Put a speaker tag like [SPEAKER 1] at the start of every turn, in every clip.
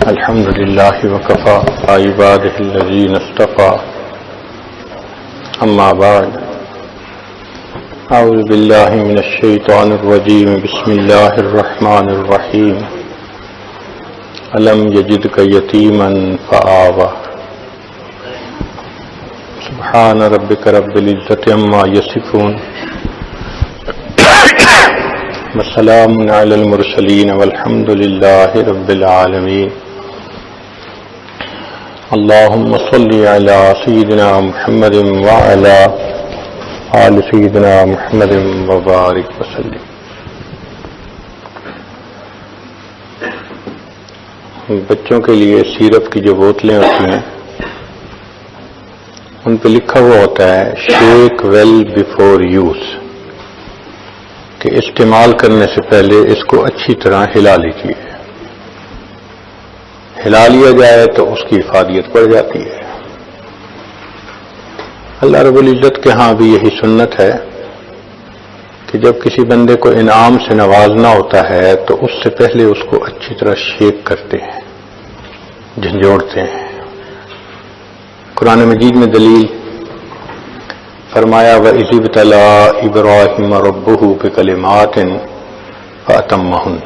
[SPEAKER 1] الحمد لله وكفى عباده الذين اصطفى أما بعد أعوذ بالله من الشيطان الرجيم بسم الله الرحمن الرحيم ألم يجدك يتيما فآوى سبحان ربك رب العزة عما يصفون وسلام على المرسلين والحمد لله رب العالمين اللهم صل على سيدنا محمد وعلى آل سيدنا محمد وبارك وسلم. بچوں کے لیے سیرپ کی جو بوتلیں ہوتی ہیں ان پہ لکھا ہوا ہوتا ہے شیک ویل بیفور یوز، کہ استعمال کرنے سے پہلے اس کو اچھی طرح ہلا لیجیے. ہلا لیا جائے تو اس کی افادیت بڑھ جاتی ہے. اللہ رب العزت کے ہاں بھی یہی سنت ہے کہ جب کسی بندے کو انعام سے نوازنا ہوتا ہے تو اس سے پہلے اس کو اچھی طرح شیک کرتے ہیں، جھنجھوڑتے ہیں. قرآن مجید میں دلیل فرمایا وَإِذِ ابْتَلَىٰ إِبْرَاهِيمَ رَبُّهُ بِكَلِمَاتٍ فَأَتَمَّهُنَّ،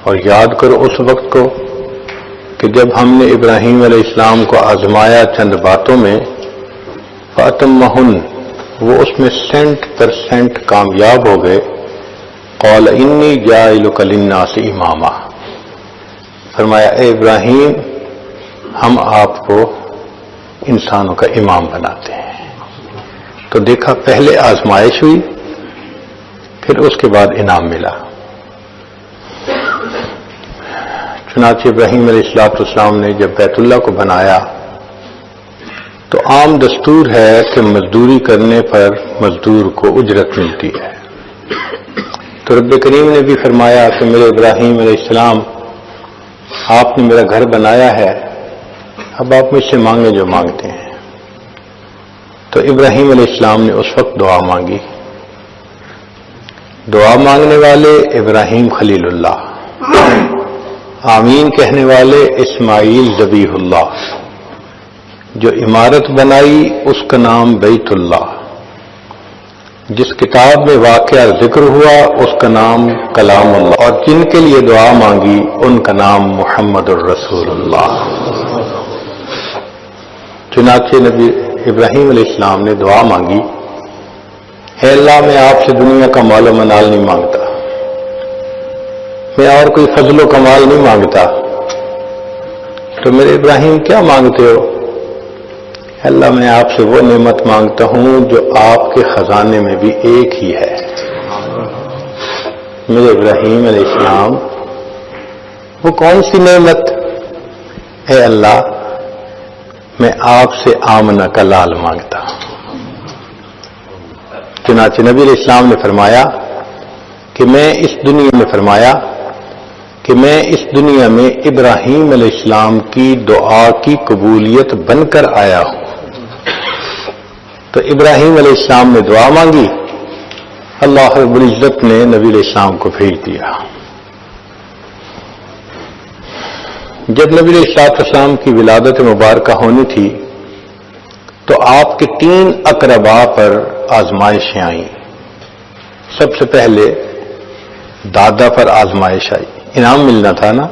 [SPEAKER 1] اور یاد کرو اس وقت کو کہ جب ہم نے ابراہیم علیہ السلام کو آزمایا چند باتوں میں، فَأَتَمَّهُنَّ، وہ اس میں 100% کامیاب ہو گئے. قَالَ إِنِّي جَاعِلُكَ لِلنَّاسِ إِمَامًا، فرمایا اے ابراہیم ہم آپ کو انسانوں کا امام بناتے ہیں. تو دیکھا پہلے آزمائش ہوئی، پھر اس کے بعد انعام ملا. چنانچہ ابراہیم علیہ السلام نے جب بیت اللہ کو بنایا تو عام دستور ہے کہ مزدوری کرنے پر مزدور کو اجرت ملتی ہے. تو رب کریم نے بھی فرمایا کہ میرے ابراہیم علیہ السلام آپ نے میرا گھر بنایا ہے، اب آپ مجھ سے مانگیں جو مانگتے ہیں. تو ابراہیم علیہ السلام نے اس وقت دعا مانگی. دعا مانگنے والے ابراہیم خلیل اللہ، آمین کہنے والے اسماعیل ذبیح اللہ، جو عمارت بنائی اس کا نام بیت اللہ، جس کتاب میں واقعہ ذکر ہوا اس کا نام کلام اللہ، اور جن کے لیے دعا مانگی ان کا نام محمد الرسول اللہ. چنانچہ نبی ابراہیم علیہ السلام نے دعا مانگی، اے اللہ میں آپ سے دنیا کا مال و منال نہیں مانگتا، میں اور کوئی فضل و کمال نہیں مانگتا، تو میرے ابراہیم کیا مانگتے ہو؟ اللہ میں آپ سے وہ نعمت مانگتا ہوں جو آپ کے خزانے میں بھی ایک ہی ہے. میرے ابراہیم علیہ السلام وہ کون سی نعمت؟ اے اللہ میں آپ سے آمنہ کا لال مانگتا ہوں. چنانچہ نبی علیہ السلام نے فرمایا کہ میں اس دنیا میں ابراہیم علیہ السلام کی دعا کی قبولیت بن کر آیا ہوں. تو ابراہیم علیہ السلام نے دعا مانگی، اللہ رب العزت نے نبی علیہ السلام کو بھیج دیا. جب نبی علیہ السلام کی ولادت مبارکہ ہونی تھی تو آپ کے 3 اقرباء پر آزمائشیں آئیں. سب سے پہلے دادا پر آزمائش آئی. انعام ملنا تھا نا،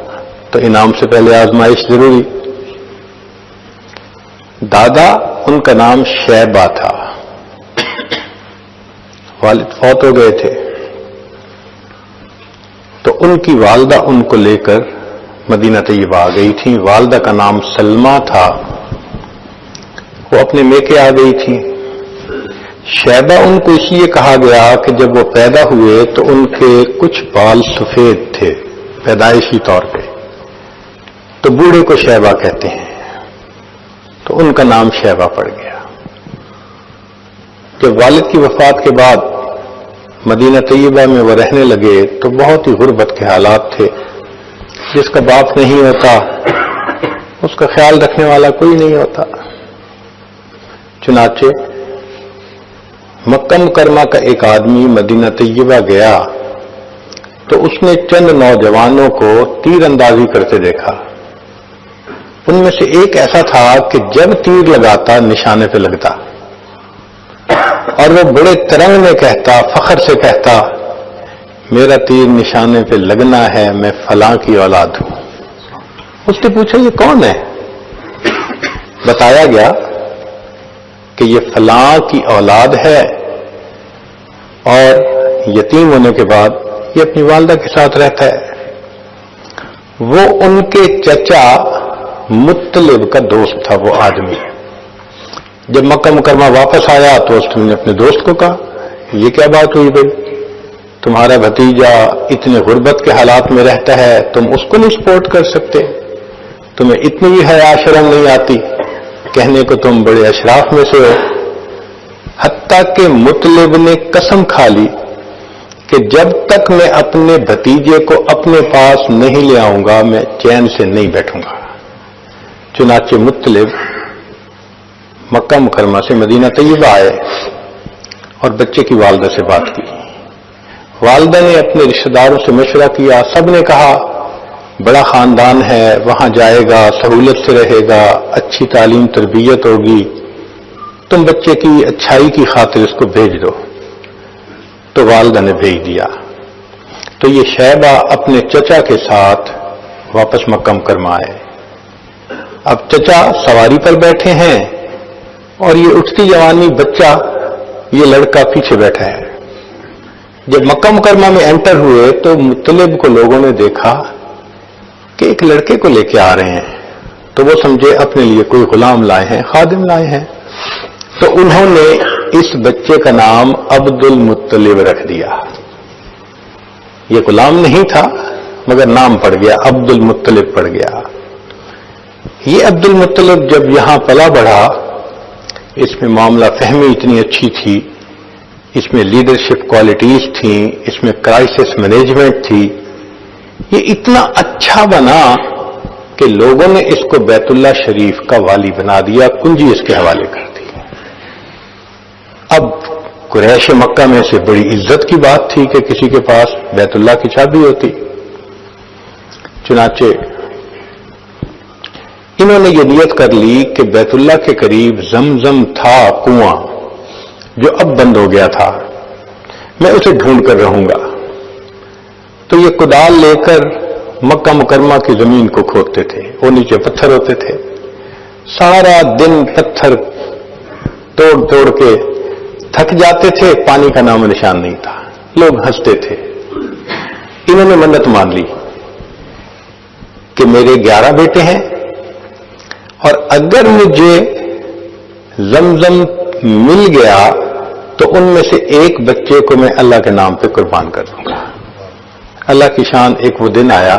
[SPEAKER 1] تو انعام سے پہلے آزمائش ضروری. دادا ان کا نام شیبہ تھا، والد فوت ہو گئے تھے، تو ان کی والدہ ان کو لے کر مدینہ طیبہ آ گئی تھی. والدہ کا نام سلمہ تھا، وہ اپنے میکے آ گئی تھی. شیبہ ان کو اس لیے کہا گیا کہ جب وہ پیدا ہوئے تو ان کے کچھ بال سفید تھے پیدائشی طور پہ، تو بوڑھے کو شیبہ کہتے ہیں، تو ان کا نام شیبہ پڑ گیا. جب والد کی وفات کے بعد مدینہ طیبہ میں وہ رہنے لگے تو بہت ہی غربت کے حالات تھے. جس کا باپ نہیں ہوتا اس کا خیال رکھنے والا کوئی نہیں ہوتا. چنانچہ مکہ مکرمہ کا ایک آدمی مدینہ طیبہ گیا تو اس نے چند نوجوانوں کو تیر اندازی کرتے دیکھا. ان میں سے ایک ایسا تھا کہ جب تیر لگاتا نشانے پہ لگتا، اور وہ بڑے ترنگ میں کہتا، فخر سے کہتا، میرا تیر نشانے پہ لگنا ہے، میں فلاں کی اولاد ہوں۔ اس نے پوچھا یہ کون ہے؟ بتایا گیا کہ یہ فلاں کی اولاد ہے، اور یتیم ہونے کے بعد یہ اپنی والدہ کے ساتھ رہتا ہے۔ وہ ان کے چچا مطلب کا دوست تھا وہ آدمی۔ جب مکہ مکرمہ واپس آیا تو اس نے اپنے دوست کو کہا یہ کیا بات ہوئی بھائی، تمہارا بھتیجا اتنے غربت کے حالات میں رہتا ہے، تم اس کو نہیں سپورٹ کر سکتے، تمہیں اتنی بھی حیا شرم نہیں آتی، کہنے کو تم بڑے اشراف میں سے ہو۔ حتیٰ کہ مطلب نے قسم کھا لی کہ جب تک میں اپنے بھتیجے کو اپنے پاس نہیں لے آؤں گا میں چین سے نہیں بیٹھوں گا۔ چنانچہ مطلب مکہ مکرمہ سے مدینہ طیبہ آئے اور بچے کی والدہ سے بات کی۔ والدہ نے اپنے رشتہ داروں سے مشورہ کیا، سب نے کہا بڑا خاندان ہے، وہاں جائے گا، سہولت سے رہے گا، اچھی تعلیم تربیت ہوگی، تم بچے کی اچھائی کی خاطر اس کو بھیج دو۔ تو والدہ نے بھیج دیا۔ تو یہ شیبہ اپنے چچا کے ساتھ واپس مکہ مکرمہ آئے۔ اب چچا سواری پر بیٹھے ہیں اور یہ اٹھتی جوانی بچہ، یہ لڑکا پیچھے بیٹھا ہے۔ جب مکہ مکرمہ میں انٹر ہوئے تو مطلب کو لوگوں نے دیکھا کہ ایک لڑکے کو لے کے آ رہے ہیں، تو وہ سمجھے اپنے لیے کوئی غلام لائے ہیں، خادم لائے ہیں، تو انہوں نے اس بچے کا نام عبد المطلب رکھ دیا۔ یہ غلام نہیں تھا مگر نام پڑ گیا، عبد المطلب پڑ گیا۔ یہ عبد المطلب جب یہاں پلا بڑھا، اس میں معاملہ فہمی اتنی اچھی تھی، اس میں لیڈرشپ کوالٹیز تھیں، اس میں کرائسس مینجمنٹ تھی، یہ اتنا اچھا بنا کہ لوگوں نے اس کو بیت اللہ شریف کا والی بنا دیا، کنجی اس کے حوالے کر دی۔ اب قریش مکہ میں سے بڑی عزت کی بات تھی کہ کسی کے پاس بیت اللہ کی چابی ہوتی۔ چنانچہ انہوں نے یہ نیت کر لی کہ بیت اللہ کے قریب زمزم تھا کنواں جو اب بند ہو گیا تھا، میں اسے ڈھونڈ کر رہوں گا۔ تو یہ کدال لے کر مکہ مکرمہ کی زمین کو کھودتے تھے، وہ نیچے پتھر ہوتے تھے، سارا دن پتھر توڑ توڑ کے تھک جاتے تھے، پانی کا نام و نشان نہیں تھا، لوگ ہنستے تھے۔ انہوں نے منت مان لی کہ میرے 11 بیٹے ہیں اور اگر مجھے زمزم مل گیا تو ان میں سے ایک بچے کو میں اللہ کے نام پہ قربان کر دوں گا۔ اللہ کی شان، ایک وہ دن آیا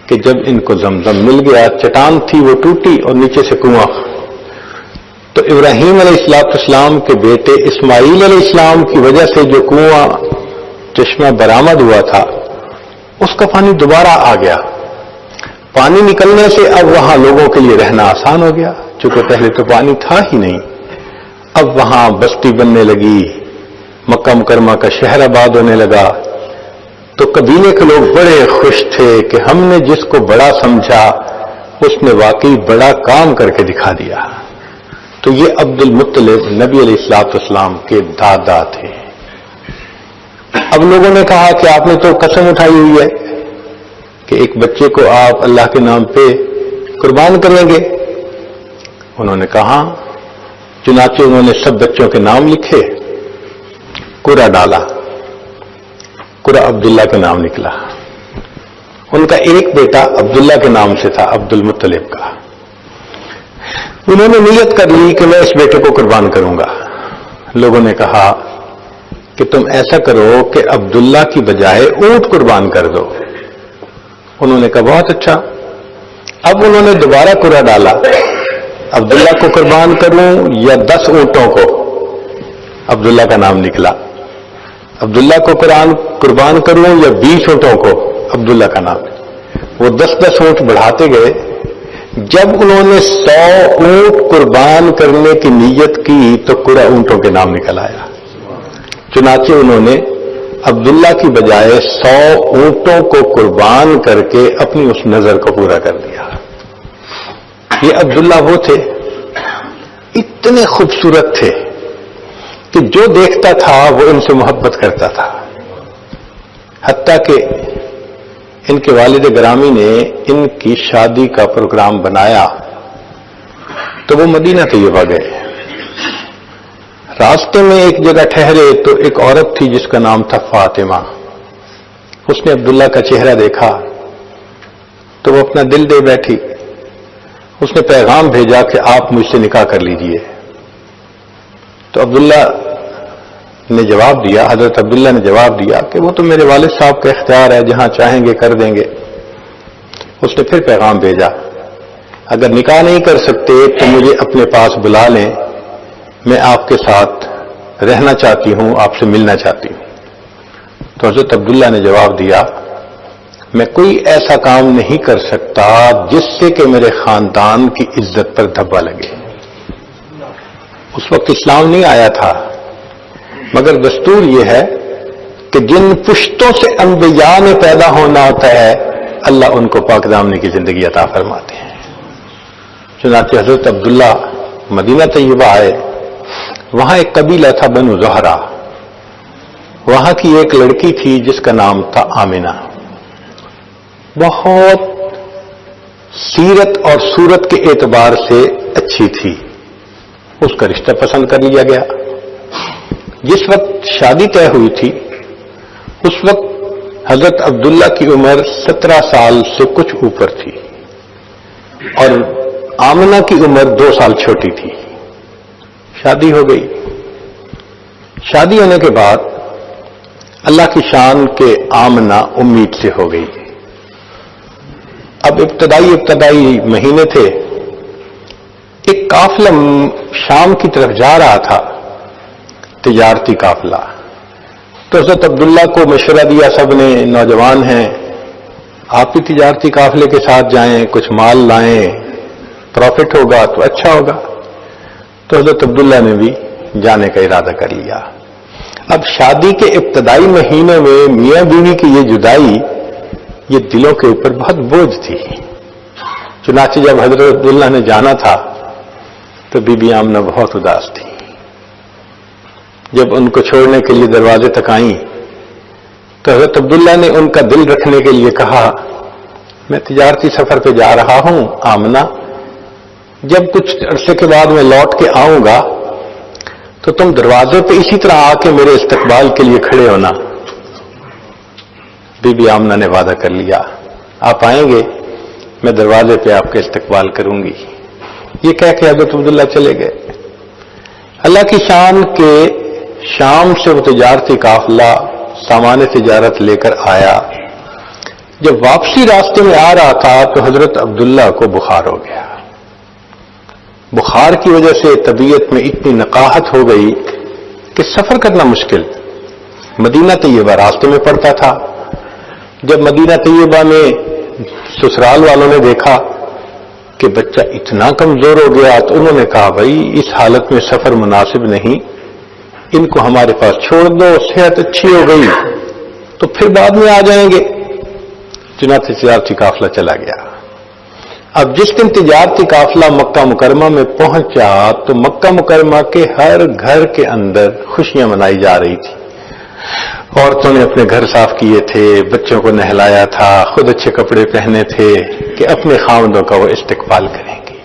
[SPEAKER 1] کہ جب ان کو زمزم مل گیا، چٹان تھی وہ ٹوٹی اور نیچے سے کنواں، تو ابراہیم علیہ السلام کے بیٹے اسماعیل علیہ السلام کی وجہ سے جو کنواں چشمہ برآمد ہوا تھا اس کا پانی دوبارہ آ گیا۔ پانی نکلنے سے اب وہاں لوگوں کے لیے رہنا آسان ہو گیا، چونکہ پہلے تو پانی تھا ہی نہیں۔ اب وہاں بستی بننے لگی، مکہ مکرمہ کا شہر آباد ہونے لگا، تو قبیلے کے لوگ بڑے خوش تھے کہ ہم نے جس کو بڑا سمجھا اس نے واقعی بڑا کام کر کے دکھا دیا۔ تو یہ عبد المطلب نبی علیہ السلام کے دادا تھے۔ اب لوگوں نے کہا کہ آپ نے تو قسم اٹھائی ہوئی ہے کہ ایک بچے کو آپ اللہ کے نام پہ قربان کریں گے۔ انہوں نے کہا، چنانچہ انہوں نے سب بچوں کے نام لکھے، قرہ ڈالا، قرہ عبداللہ کا نام نکلا۔ ان کا ایک بیٹا عبداللہ کے نام سے تھا، عبد المطلب کا۔ انہوں نے نیت کر لی کہ میں اس بیٹے کو قربان کروں گا۔ لوگوں نے کہا کہ تم ایسا کرو کہ عبداللہ کی بجائے اونٹ قربان کر دو۔ انہوں نے کہا بہت اچھا۔ اب انہوں نے دوبارہ قرہ ڈالا، عبداللہ کو قربان کروں یا 10 اونٹوں کو؟ عبداللہ کا نام نکلا۔ عبداللہ کو قربان کروں یا 20 اونٹوں کو؟ عبداللہ کا نام۔ وہ 10 اونٹ بڑھاتے گئے۔ جب انہوں نے 100 اونٹ قربان کرنے کی نیت کی تو قرہ اونٹوں کے نام نکل آیا۔ چنانچہ انہوں نے عبداللہ کی بجائے 100 اونٹوں کو قربان کر کے اپنی اس نظر کو پورا کر دیا۔ یہ عبداللہ وہ تھے، اتنے خوبصورت تھے کہ جو دیکھتا تھا وہ ان سے محبت کرتا تھا، حتیٰ کہ ان کے والد گرامی نے ان کی شادی کا پروگرام بنایا تو وہ مدینہ طیبہ گئے۔ راستے میں ایک جگہ ٹھہرے تو ایک عورت تھی جس کا نام تھا فاطمہ۔ اس نے عبداللہ کا چہرہ دیکھا تو وہ اپنا دل دے بیٹھی۔ اس نے پیغام بھیجا کہ آپ مجھ سے نکاح کر لیجئے۔ تو عبداللہ نے جواب دیا، حضرت عبداللہ نے جواب دیا کہ وہ تو میرے والد صاحب کا اختیار ہے، جہاں چاہیں گے کر دیں گے۔ اس نے پھر پیغام بھیجا، اگر نکاح نہیں کر سکتے تو مجھے اپنے پاس بلا لیں، میں آپ کے ساتھ رہنا چاہتی ہوں، آپ سے ملنا چاہتی ہوں۔ تو حضرت عبداللہ نے جواب دیا، میں کوئی ایسا کام نہیں کر سکتا جس سے کہ میرے خاندان کی عزت پر دھبا لگے۔ اس وقت اسلام نہیں آیا تھا، مگر دستور یہ ہے کہ جن پشتوں سے انبیاء نے پیدا ہونا ہوتا ہے اللہ ان کو پاک دامنی کی زندگی عطا فرماتے ہیں۔ چنانچہ حضرت عبداللہ مدینہ طیبہ آئے، وہاں ایک قبیلہ تھا بنو زہرہ، وہاں کی ایک لڑکی تھی جس کا نام تھا آمنہ، بہت سیرت اور صورت کے اعتبار سے اچھی تھی۔ اس کا رشتہ پسند کر لیا گیا۔ جس وقت شادی طے ہوئی تھی اس وقت حضرت عبداللہ کی عمر 17 سال سے کچھ اوپر تھی اور آمنہ کی عمر 2 سال چھوٹی تھی۔ شادی ہو گئی۔ شادی ہونے کے بعد اللہ کی شان کے آمنہ امید سے ہو گئی۔ اب ابتدائی مہینے تھے، ایک قافلہ شام کی طرف جا رہا تھا، تجارتی قافلہ۔ تو حضرت عبداللہ کو مشورہ دیا سب نے، نوجوان ہیں، آپ بھی تجارتی قافلے کے ساتھ جائیں، کچھ مال لائیں، پروفٹ ہوگا تو اچھا ہوگا۔ تو حضرت عبداللہ نے بھی جانے کا ارادہ کر لیا۔ اب شادی کے ابتدائی مہینوں میں میاں بیوی کی یہ جدائی یہ دلوں کے اوپر بہت بوجھ تھی۔ چنانچہ جب حضرت عبداللہ نے جانا تھا تو بی بی آمنہ بہت اداس تھی۔ جب ان کو چھوڑنے کے لیے دروازے تک آئیں تو حضرت عبداللہ نے ان کا دل رکھنے کے لیے کہا، میں تجارتی سفر پہ جا رہا ہوں آمنہ، جب کچھ عرصے کے بعد میں لوٹ کے آؤں گا تو تم دروازے پہ اسی طرح آ کے میرے استقبال کے لیے کھڑے ہونا۔ بی بی آمنہ نے وعدہ کر لیا، آپ آئیں گے میں دروازے پہ آپ کے استقبال کروں گی۔ یہ کہہ کے حضرت عبداللہ چلے گئے۔ اللہ کی شان کے شام سے وہ تجارتی قافلہ سامان تجارت لے کر آیا۔ جب واپسی راستے میں آ رہا تھا تو حضرت عبداللہ کو بخار ہو گیا۔ بخار کی وجہ سے طبیعت میں اتنی نقاہت ہو گئی کہ سفر کرنا مشکل۔ مدینہ طیبہ راستے میں پڑتا تھا۔ جب مدینہ طیبہ میں سسرال والوں نے دیکھا کہ بچہ اتنا کمزور ہو گیا تو انہوں نے کہا، بھائی اس حالت میں سفر مناسب نہیں، ان کو ہمارے پاس چھوڑ دو، صحت اچھی ہو گئی تو پھر بعد میں آ جائیں گے۔ چنانچہ تجارتی قافلہ چلا گیا۔ اب جس دن تجارتی قافلہ مکہ مکرمہ میں پہنچا تو مکہ مکرمہ کے ہر گھر کے اندر خوشیاں منائی جا رہی تھی۔ عورتوں نے اپنے گھر صاف کیے تھے، بچوں کو نہلایا تھا، خود اچھے کپڑے پہنے تھے کہ اپنے خاوندوں کا وہ استقبال کریں گے۔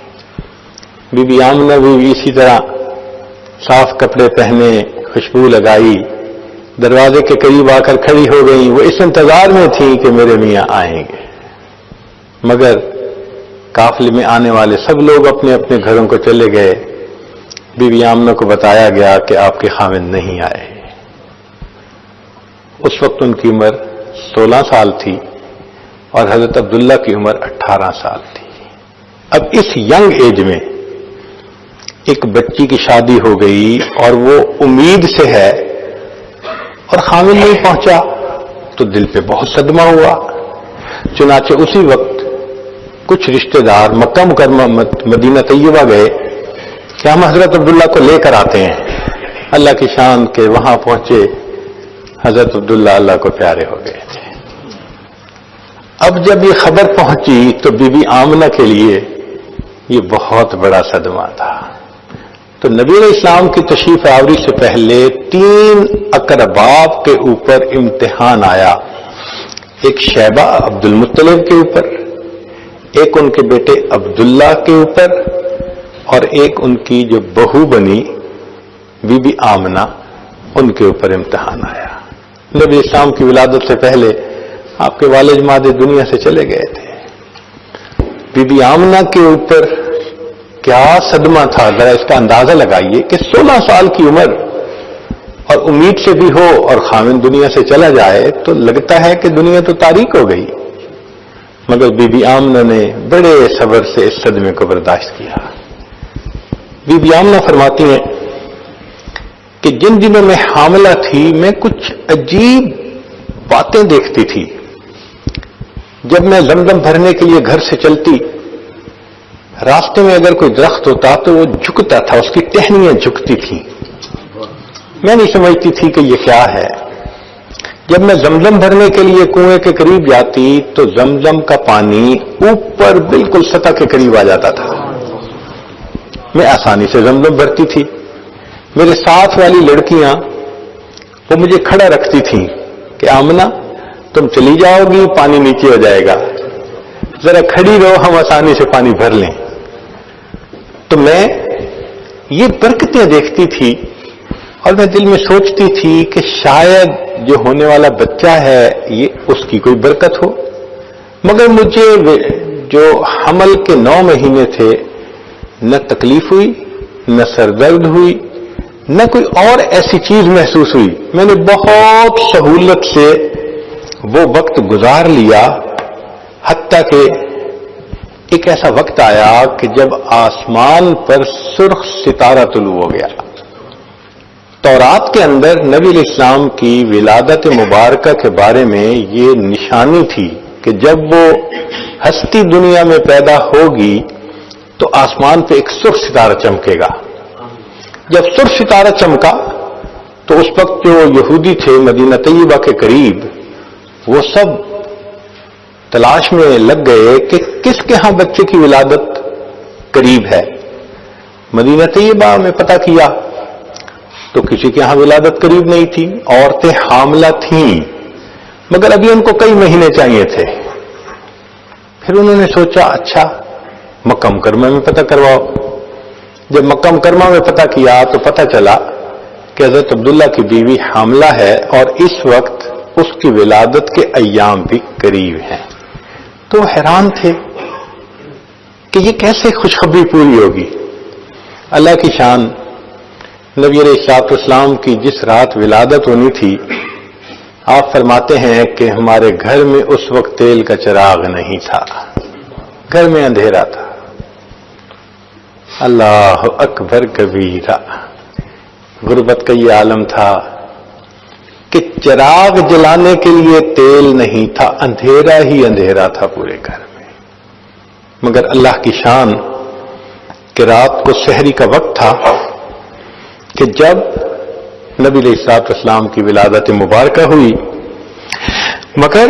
[SPEAKER 1] بی بی آمنہ بھی اسی طرح صاف کپڑے پہنے، خوشبو لگائی، دروازے کے قریب آ کر کھڑی ہو گئی۔ وہ اس انتظار میں تھی کہ میرے میاں آئیں گے، مگر قافلے میں آنے والے سب لوگ اپنے اپنے گھروں کو چلے گئے۔ بی بی آمنہ کو بتایا گیا کہ آپ کے خاوند نہیں آئے۔ اس وقت ان کی عمر 16 سال تھی اور حضرت عبداللہ کی عمر 18 سال تھی۔ اب اس ینگ ایج میں ایک بچی کی شادی ہو گئی اور وہ امید سے ہے اور خاوند نہیں پہنچا تو دل پہ بہت صدمہ ہوا۔ چنانچہ اسی وقت کچھ رشتہ دار مکہ مکرمہ مدینہ طیبہ گئے کہ ہم حضرت عبداللہ کو لے کر آتے ہیں۔ اللہ کی شان کے وہاں پہنچے، حضرت عبداللہ اللہ کو پیارے ہو گئے تھے۔ اب جب یہ خبر پہنچی تو بی بی آمنہ کے لیے یہ بہت بڑا صدمہ تھا. تو نبی علیہ السلام کی تشریف آوری سے پہلے 3 اقرباب کے اوپر امتحان آیا. ایک شیبہ عبد المطلب کے اوپر، ایک ان کے بیٹے عبداللہ کے اوپر، اور ایک ان کی جو بہو بنی بی بی آمنہ ان کے اوپر امتحان آیا. نبی اسلام کی ولادت سے پہلے آپ کے والد ماجد دنیا سے چلے گئے تھے. بی بی آمنہ کے اوپر کیا صدمہ تھا، ذرا اس کا اندازہ لگائیے کہ 16 سال کی عمر اور امید سے بھی ہو اور خاوند دنیا سے چلا جائے تو لگتا ہے کہ دنیا تو تاریک ہو گئی، مگر بی بی آمنہ نے بڑے صبر سے اس صدمے کو برداشت کیا. بی بی آمنہ فرماتی ہیں کہ جن دنوں میں حاملہ تھی میں کچھ عجیب باتیں دیکھتی تھی. جب میں زمزم بھرنے کے لیے گھر سے چلتی، راستے میں اگر کوئی درخت ہوتا تو وہ جھکتا تھا، اس کی ٹہنیاں جھکتی تھیں. میں نہیں سمجھتی تھی کہ یہ کیا ہے. جب میں زمزم بھرنے کے لیے کنویں کے قریب جاتی تو زمزم کا پانی اوپر بالکل سطح کے قریب آ جاتا تھا. میں آسانی سے زمزم بھرتی تھی. میرے ساتھ والی لڑکیاں وہ مجھے کھڑا رکھتی تھیں کہ آمنہ تم چلی جاؤ گی، پانی نیچے ہو جائے گا، ذرا کھڑی رہو، ہم آسانی سے پانی بھر لیں. تو میں یہ برکتیں دیکھتی تھی اور میں دل میں سوچتی تھی کہ شاید جو ہونے والا بچہ ہے یہ اس کی کوئی برکت ہو. مگر مجھے جو حمل کے 9 مہینے تھے نہ تکلیف ہوئی، نہ سر درد ہوئی، نہ کوئی اور ایسی چیز محسوس ہوئی. میں نے بہت سہولت سے وہ وقت گزار لیا، حتیٰ کہ ایک ایسا وقت آیا کہ جب آسمان پر سرخ ستارہ طلوع ہو گیا. تورات کے اندر نبی علیہ السلام کی ولادت مبارکہ کے بارے میں یہ نشانی تھی کہ جب وہ ہستی دنیا میں پیدا ہوگی تو آسمان پہ ایک سرخ ستارہ چمکے گا. جب سرخ ستارہ چمکا تو اس وقت جو یہودی تھے مدینہ طیبہ کے قریب، وہ سب تلاش میں لگ گئے کہ کس کے ہاں بچے کی ولادت قریب ہے. مدینہ طیبہ میں پتہ کیا تو کسی کے ہاں ولادت قریب نہیں تھی. عورتیں حاملہ تھیں مگر ابھی ان کو کئی مہینے چاہیے تھے. پھر انہوں نے سوچا اچھا مکہ مکرمہ میں پتہ کرواؤ. جب مکہ مکرمہ میں پتہ کیا تو پتہ چلا کہ حضرت عبداللہ کی بیوی حاملہ ہے اور اس وقت اس کی ولادت کے ایام بھی قریب ہیں. تو حیران تھے کہ یہ کیسے خوشخبری پوری ہوگی. اللہ کی شان، نبی علیہ الصلوۃ والسلام کی جس رات ولادت ہونی تھی، آپ فرماتے ہیں کہ ہمارے گھر میں اس وقت تیل کا چراغ نہیں تھا، گھر میں اندھیرا تھا. اللہ اکبر کبیرہ. غربت کا یہ عالم تھا کہ چراغ جلانے کے لیے تیل نہیں تھا، اندھیرا ہی اندھیرا تھا پورے گھر میں. مگر اللہ کی شان کہ رات کو سحری کا وقت تھا کہ جب نبی علیہ الصلوۃ والسلام کی ولادت مبارکہ ہوئی. مگر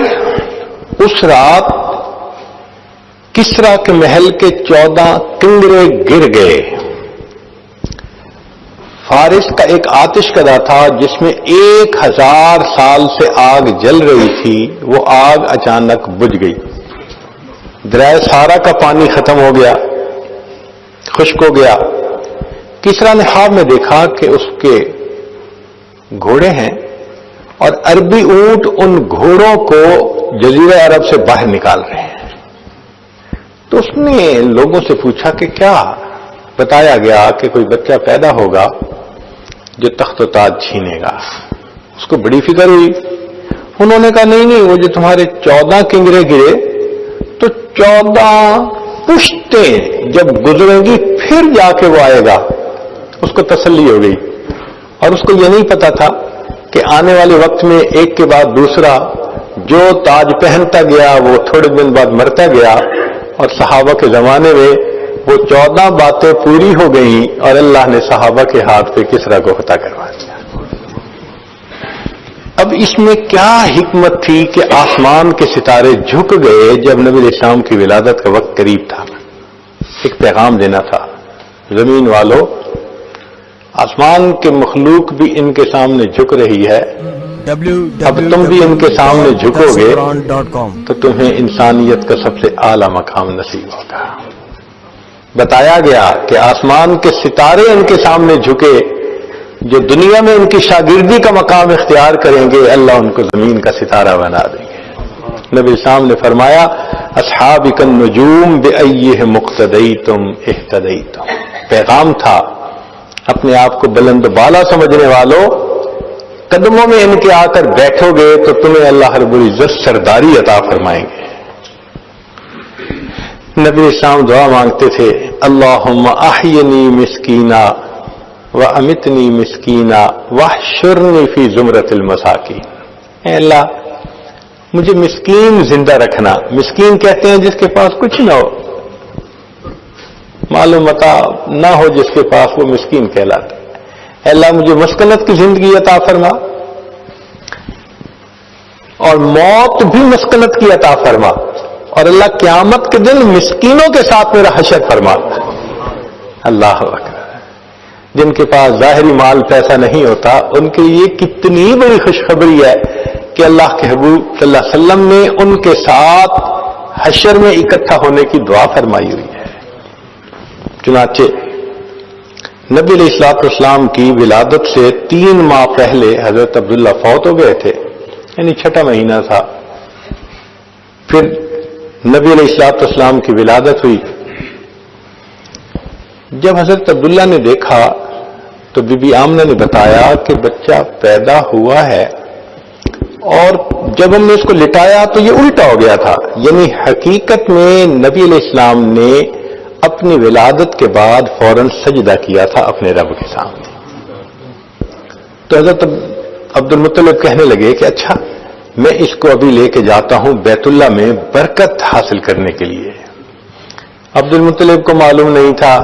[SPEAKER 1] اس رات کسریٰ کے محل کے 14 کنگرے گر گئے. فارس کا ایک آتش کدا تھا جس میں 1000 سال سے آگ جل رہی تھی، وہ آگ اچانک بجھ گئی. دریائے سارا کا پانی ختم ہو گیا، خشک ہو گیا. کسریٰ نے خواب میں دیکھا کہ اس کے گھوڑے ہیں اور عربی اونٹ ان گھوڑوں کو جزیرہ عرب سے باہر نکال رہے ہیں. تو اس نے لوگوں سے پوچھا کہ کیا؟ بتایا گیا کہ کوئی بچہ پیدا ہوگا جو تخت و تاج چھینے گا. اس کو بڑی فکر ہوئی. انہوں نے کہا نہیں، وہ جو تمہارے 14 کنگرے گرے تو 14 پشتیں جب گزریں گی پھر جا کے وہ آئے گا. اس کو تسلی ہو گئی. اور اس کو یہ نہیں پتا تھا کہ آنے والے وقت میں ایک کے بعد دوسرا جو تاج پہنتا گیا وہ تھوڑے دن بعد مرتا گیا، اور صحابہ کے زمانے میں وہ 14 باتیں پوری ہو گئیں اور اللہ نے صحابہ کے ہاتھ پہ کسریٰ کو فتح کروا دیا. اب اس میں کیا حکمت تھی کہ آسمان کے ستارے جھک گئے جب نبی علیہ السلام کی ولادت کا وقت قریب تھا. ایک پیغام دینا تھا، زمین والوں، آسمان کے مخلوق بھی ان کے سامنے جھک رہی ہے، اب تم بھی ان کے سامنے جھکو گے تو تمہیں انسانیت کا سب سے اعلیٰ مقام نصیب ہوگا۔ بتایا گیا کہ آسمان کے ستارے ان کے سامنے جھکے، جو دنیا میں ان کی شاگردی کا مقام اختیار کریں گے، اللہ ان کو زمین کا ستارہ بنا دیں گے۔ نبی اسلام نے فرمایا، اصحابک النجوم بأیہم اقتدیتم اہتدیتم۔ پیغام تھا، اپنے آپ کو بلند و بالا سمجھنے والوں، قدموں میں ان کے آ کر بیٹھو گے تو تمہیں اللہ رب العزت سرداری عطا فرمائیں گے۔ نبی اسلام دعا مانگتے تھے، اللہم احینی مسکینا وامتنی مسکینا واحشرنی فی زمرۃ المساکین۔ اے اللہ، مجھے مسکین زندہ رکھنا۔ مسکین کہتے ہیں جس کے پاس کچھ نہ ہو، مال و متاع نہ ہو جس کے پاس، وہ مسکین کہلاتا ہے۔ اے اللہ، مجھے مسکنت کی زندگی عطا فرما، اور موت بھی مسکنت کی عطا فرما، اور اللہ قیامت کے دن مسکینوں کے ساتھ میرا حشر فرما۔ اللہ اکبر۔ جن کے پاس ظاہری مال پیسہ نہیں ہوتا، ان کے لیے کتنی بڑی خوشخبری ہے کہ اللہ کے حبیب صلی اللہ علیہ وسلم نے ان کے ساتھ حشر میں اکٹھا ہونے کی دعا فرمائی ہوئی ہے۔ چنانچہ نبی علیہ الصلوۃ والسلام کی ولادت سے 3 ماہ پہلے حضرت عبداللہ فوت ہو گئے تھے، یعنی 6واں مہینہ تھا۔ پھر نبی علیہ الصلوۃ والسلام کی ولادت ہوئی۔ جب حضرت عبداللہ نے دیکھا تو بی بی آمنہ نے بتایا کہ بچہ پیدا ہوا ہے، اور جب ہم نے اس کو لٹایا تو یہ الٹا ہو گیا تھا، یعنی حقیقت میں نبی علیہ السلام نے اپنی ولادت کے بعد فوراً سجدہ کیا تھا اپنے رب کے سامنے۔ تو حضرت عبد المطلب کہنے لگے کہ اچھا، میں اس کو ابھی لے کے جاتا ہوں بیت اللہ میں برکت حاصل کرنے کے لیے۔ عبد المطلب کو معلوم نہیں تھا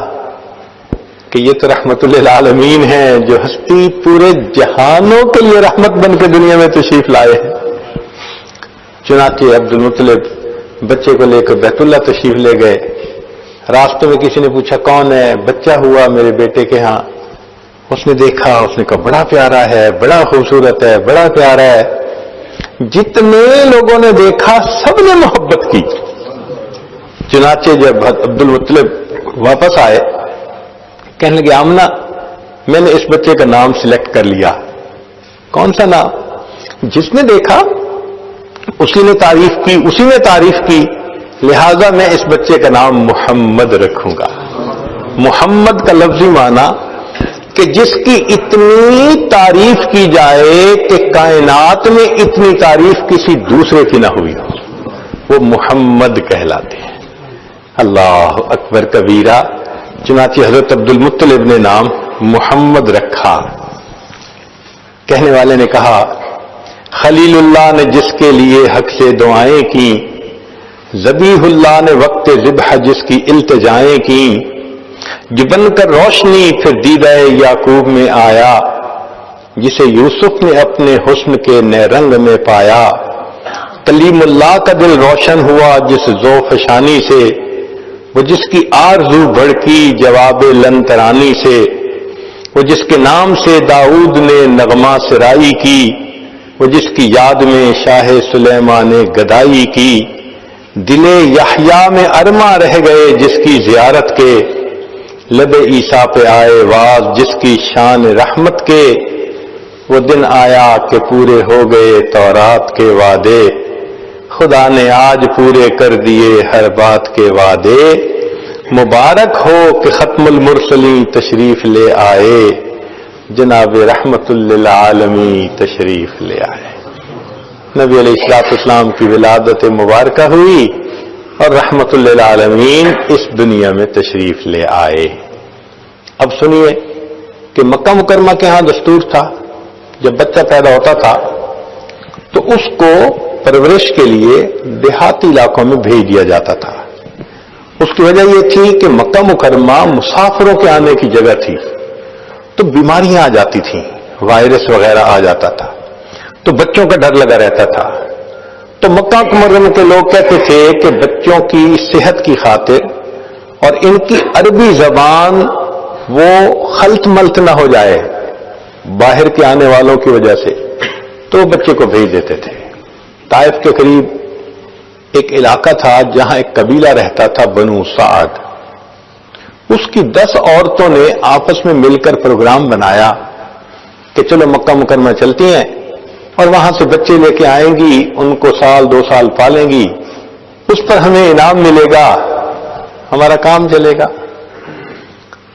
[SPEAKER 1] کہ یہ تو رحمت للعالمین ہیں، جو ہستی پورے جہانوں کے لیے رحمت بن کے دنیا میں تشریف لائے ہیں۔ چنانچہ عبد المطلب بچے کو لے کر بیت اللہ تشریف لے گئے۔ راستے میں کسی نے پوچھا کون ہے؟ بچہ ہوا میرے بیٹے کے ہاں۔ اس نے دیکھا، اس نے کہا بڑا پیارا ہے، بڑا خوبصورت ہے، بڑا پیارا ہے۔ جتنے لوگوں نے دیکھا سب نے محبت کی۔ چنانچہ جب عبد المطلب واپس آئے، کہنے لگے آمنہ، میں نے اس بچے کا نام سلیکٹ کر لیا۔ کون سا نام؟ جس نے دیکھا اسی نے تعریف کی، لہذا میں اس بچے کا نام محمد رکھوں گا۔ محمد کا لفظی معنی کہ جس کی اتنی تعریف کی جائے کہ کائنات میں اتنی تعریف کسی دوسرے کی نہ ہوئی ہو، وہ محمد کہلاتے ہیں۔ اللہ اکبر کبیرہ۔ چنانچہ حضرت عبد المطلب نے نام محمد رکھا۔ کہنے والے نے کہا، خلیل اللہ نے جس کے لیے حق سے دعائیں کی، ذبیح اللہ نے وقت ذبح جس کی التجائیں کی، جو بن کر روشنی پھر دیدہ یعقوب میں آیا، جسے یوسف نے اپنے حسن کے نئے رنگ میں پایا، کلیم اللہ کا دل روشن ہوا جس ذوق فشانی سے، وہ جس کی آرزو بڑھکی جواب لن ترانی سے، وہ جس کے نام سے داؤد نے نغمہ سرائی کی، وہ جس کی یاد میں شاہ سلیمان نے گدائی کی، دل یحییٰ میں ارماں رہ گئے جس کی زیارت کے، لب عیسیٰ پہ آئے واز جس کی شان رحمت کے، وہ دن آیا کہ پورے ہو گئے تورات کے وعدے، خدا نے آج پورے کر دیے ہر بات کے وعدے، مبارک ہو کہ ختم المرسلین تشریف لے آئے، جناب رحمت للعالمین تشریف لے آئے۔ نبی علیہ الصلوۃ والسلام کی ولادت مبارکہ ہوئی اور رحمت للعالمین اس دنیا میں تشریف لے آئے۔ اب سنیے کہ مکہ مکرمہ کے ہاں دستور تھا، جب بچہ پیدا ہوتا تھا تو اس کو پرورش کے لیے دیہاتی علاقوں میں بھیج دیا جاتا تھا۔ اس کی وجہ یہ تھی کہ مکہ مکرمہ مسافروں کے آنے کی جگہ تھی، تو بیماریاں آ جاتی تھیں، وائرس وغیرہ آ جاتا تھا، تو بچوں کا ڈر لگا رہتا تھا۔ تو مکہ مکرمہ کے لوگ کہتے تھے کہ بچوں کی صحت کی خاطر اور ان کی عربی زبان وہ خلط ملط نہ ہو جائے باہر کے آنے والوں کی وجہ سے، تو بچے کو بھیج دیتے تھے۔ طائف کے قریب ایک علاقہ تھا جہاں ایک قبیلہ رہتا تھا بنو سعد، اس کی 10 عورتوں نے آپس میں مل کر پروگرام بنایا کہ چلو مکہ مکرمہ چلتی ہیں اور وہاں سے بچے لے کے آئیں گی، ان کو 1-2 سال پالیں گی، اس پر ہمیں انعام ملے گا، ہمارا کام چلے گا۔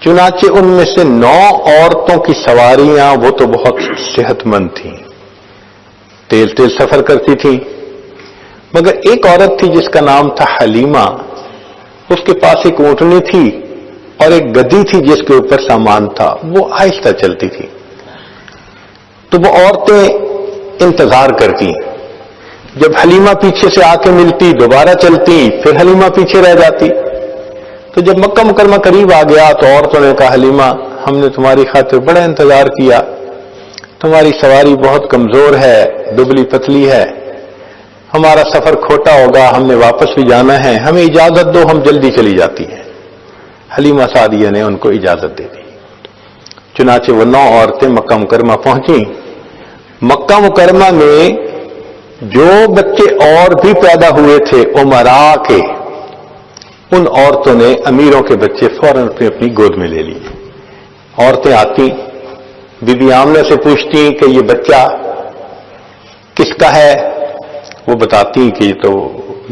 [SPEAKER 1] چنانچہ ان میں سے 9 عورتوں کی سواریاں وہ تو بہت صحت مند تھیں، تیز سفر کرتی تھیں، مگر ایک عورت تھی جس کا نام تھا حلیمہ، اس کے پاس ایک اونٹنی تھی اور ایک گدی تھی جس کے اوپر سامان تھا، وہ آہستہ چلتی تھی۔ تو وہ عورتیں انتظار کرتی، جب حلیمہ پیچھے سے آ کے ملتی دوبارہ چلتی، پھر حلیمہ پیچھے رہ جاتی۔ تو جب مکہ مکرمہ قریب آ گیا تو عورتوں نے کہا حلیمہ ہم نے تمہاری خاطر بڑا انتظار کیا، تمہاری سواری بہت کمزور ہے، دبلی پتلی ہے، ہمارا سفر کھوٹا ہوگا، ہم نے واپس بھی جانا ہے، ہمیں اجازت دو، ہم جلدی چلی جاتی ہیں۔ حلیمہ سعدیہ نے ان کو اجازت دے دی۔ چنانچہ وہ 9 عورتیں مکہ مکرمہ پہنچیں۔ مکہ مکرمہ میں جو بچے اور بھی پیدا ہوئے تھے امراء کے، ان عورتوں نے امیروں کے بچے فوراً اپنی گود میں لے لیے۔ عورتیں آتی، بی بی آمنہ سے پوچھتی کہ یہ بچہ کس کا ہے، وہ بتاتی کہ یہ تو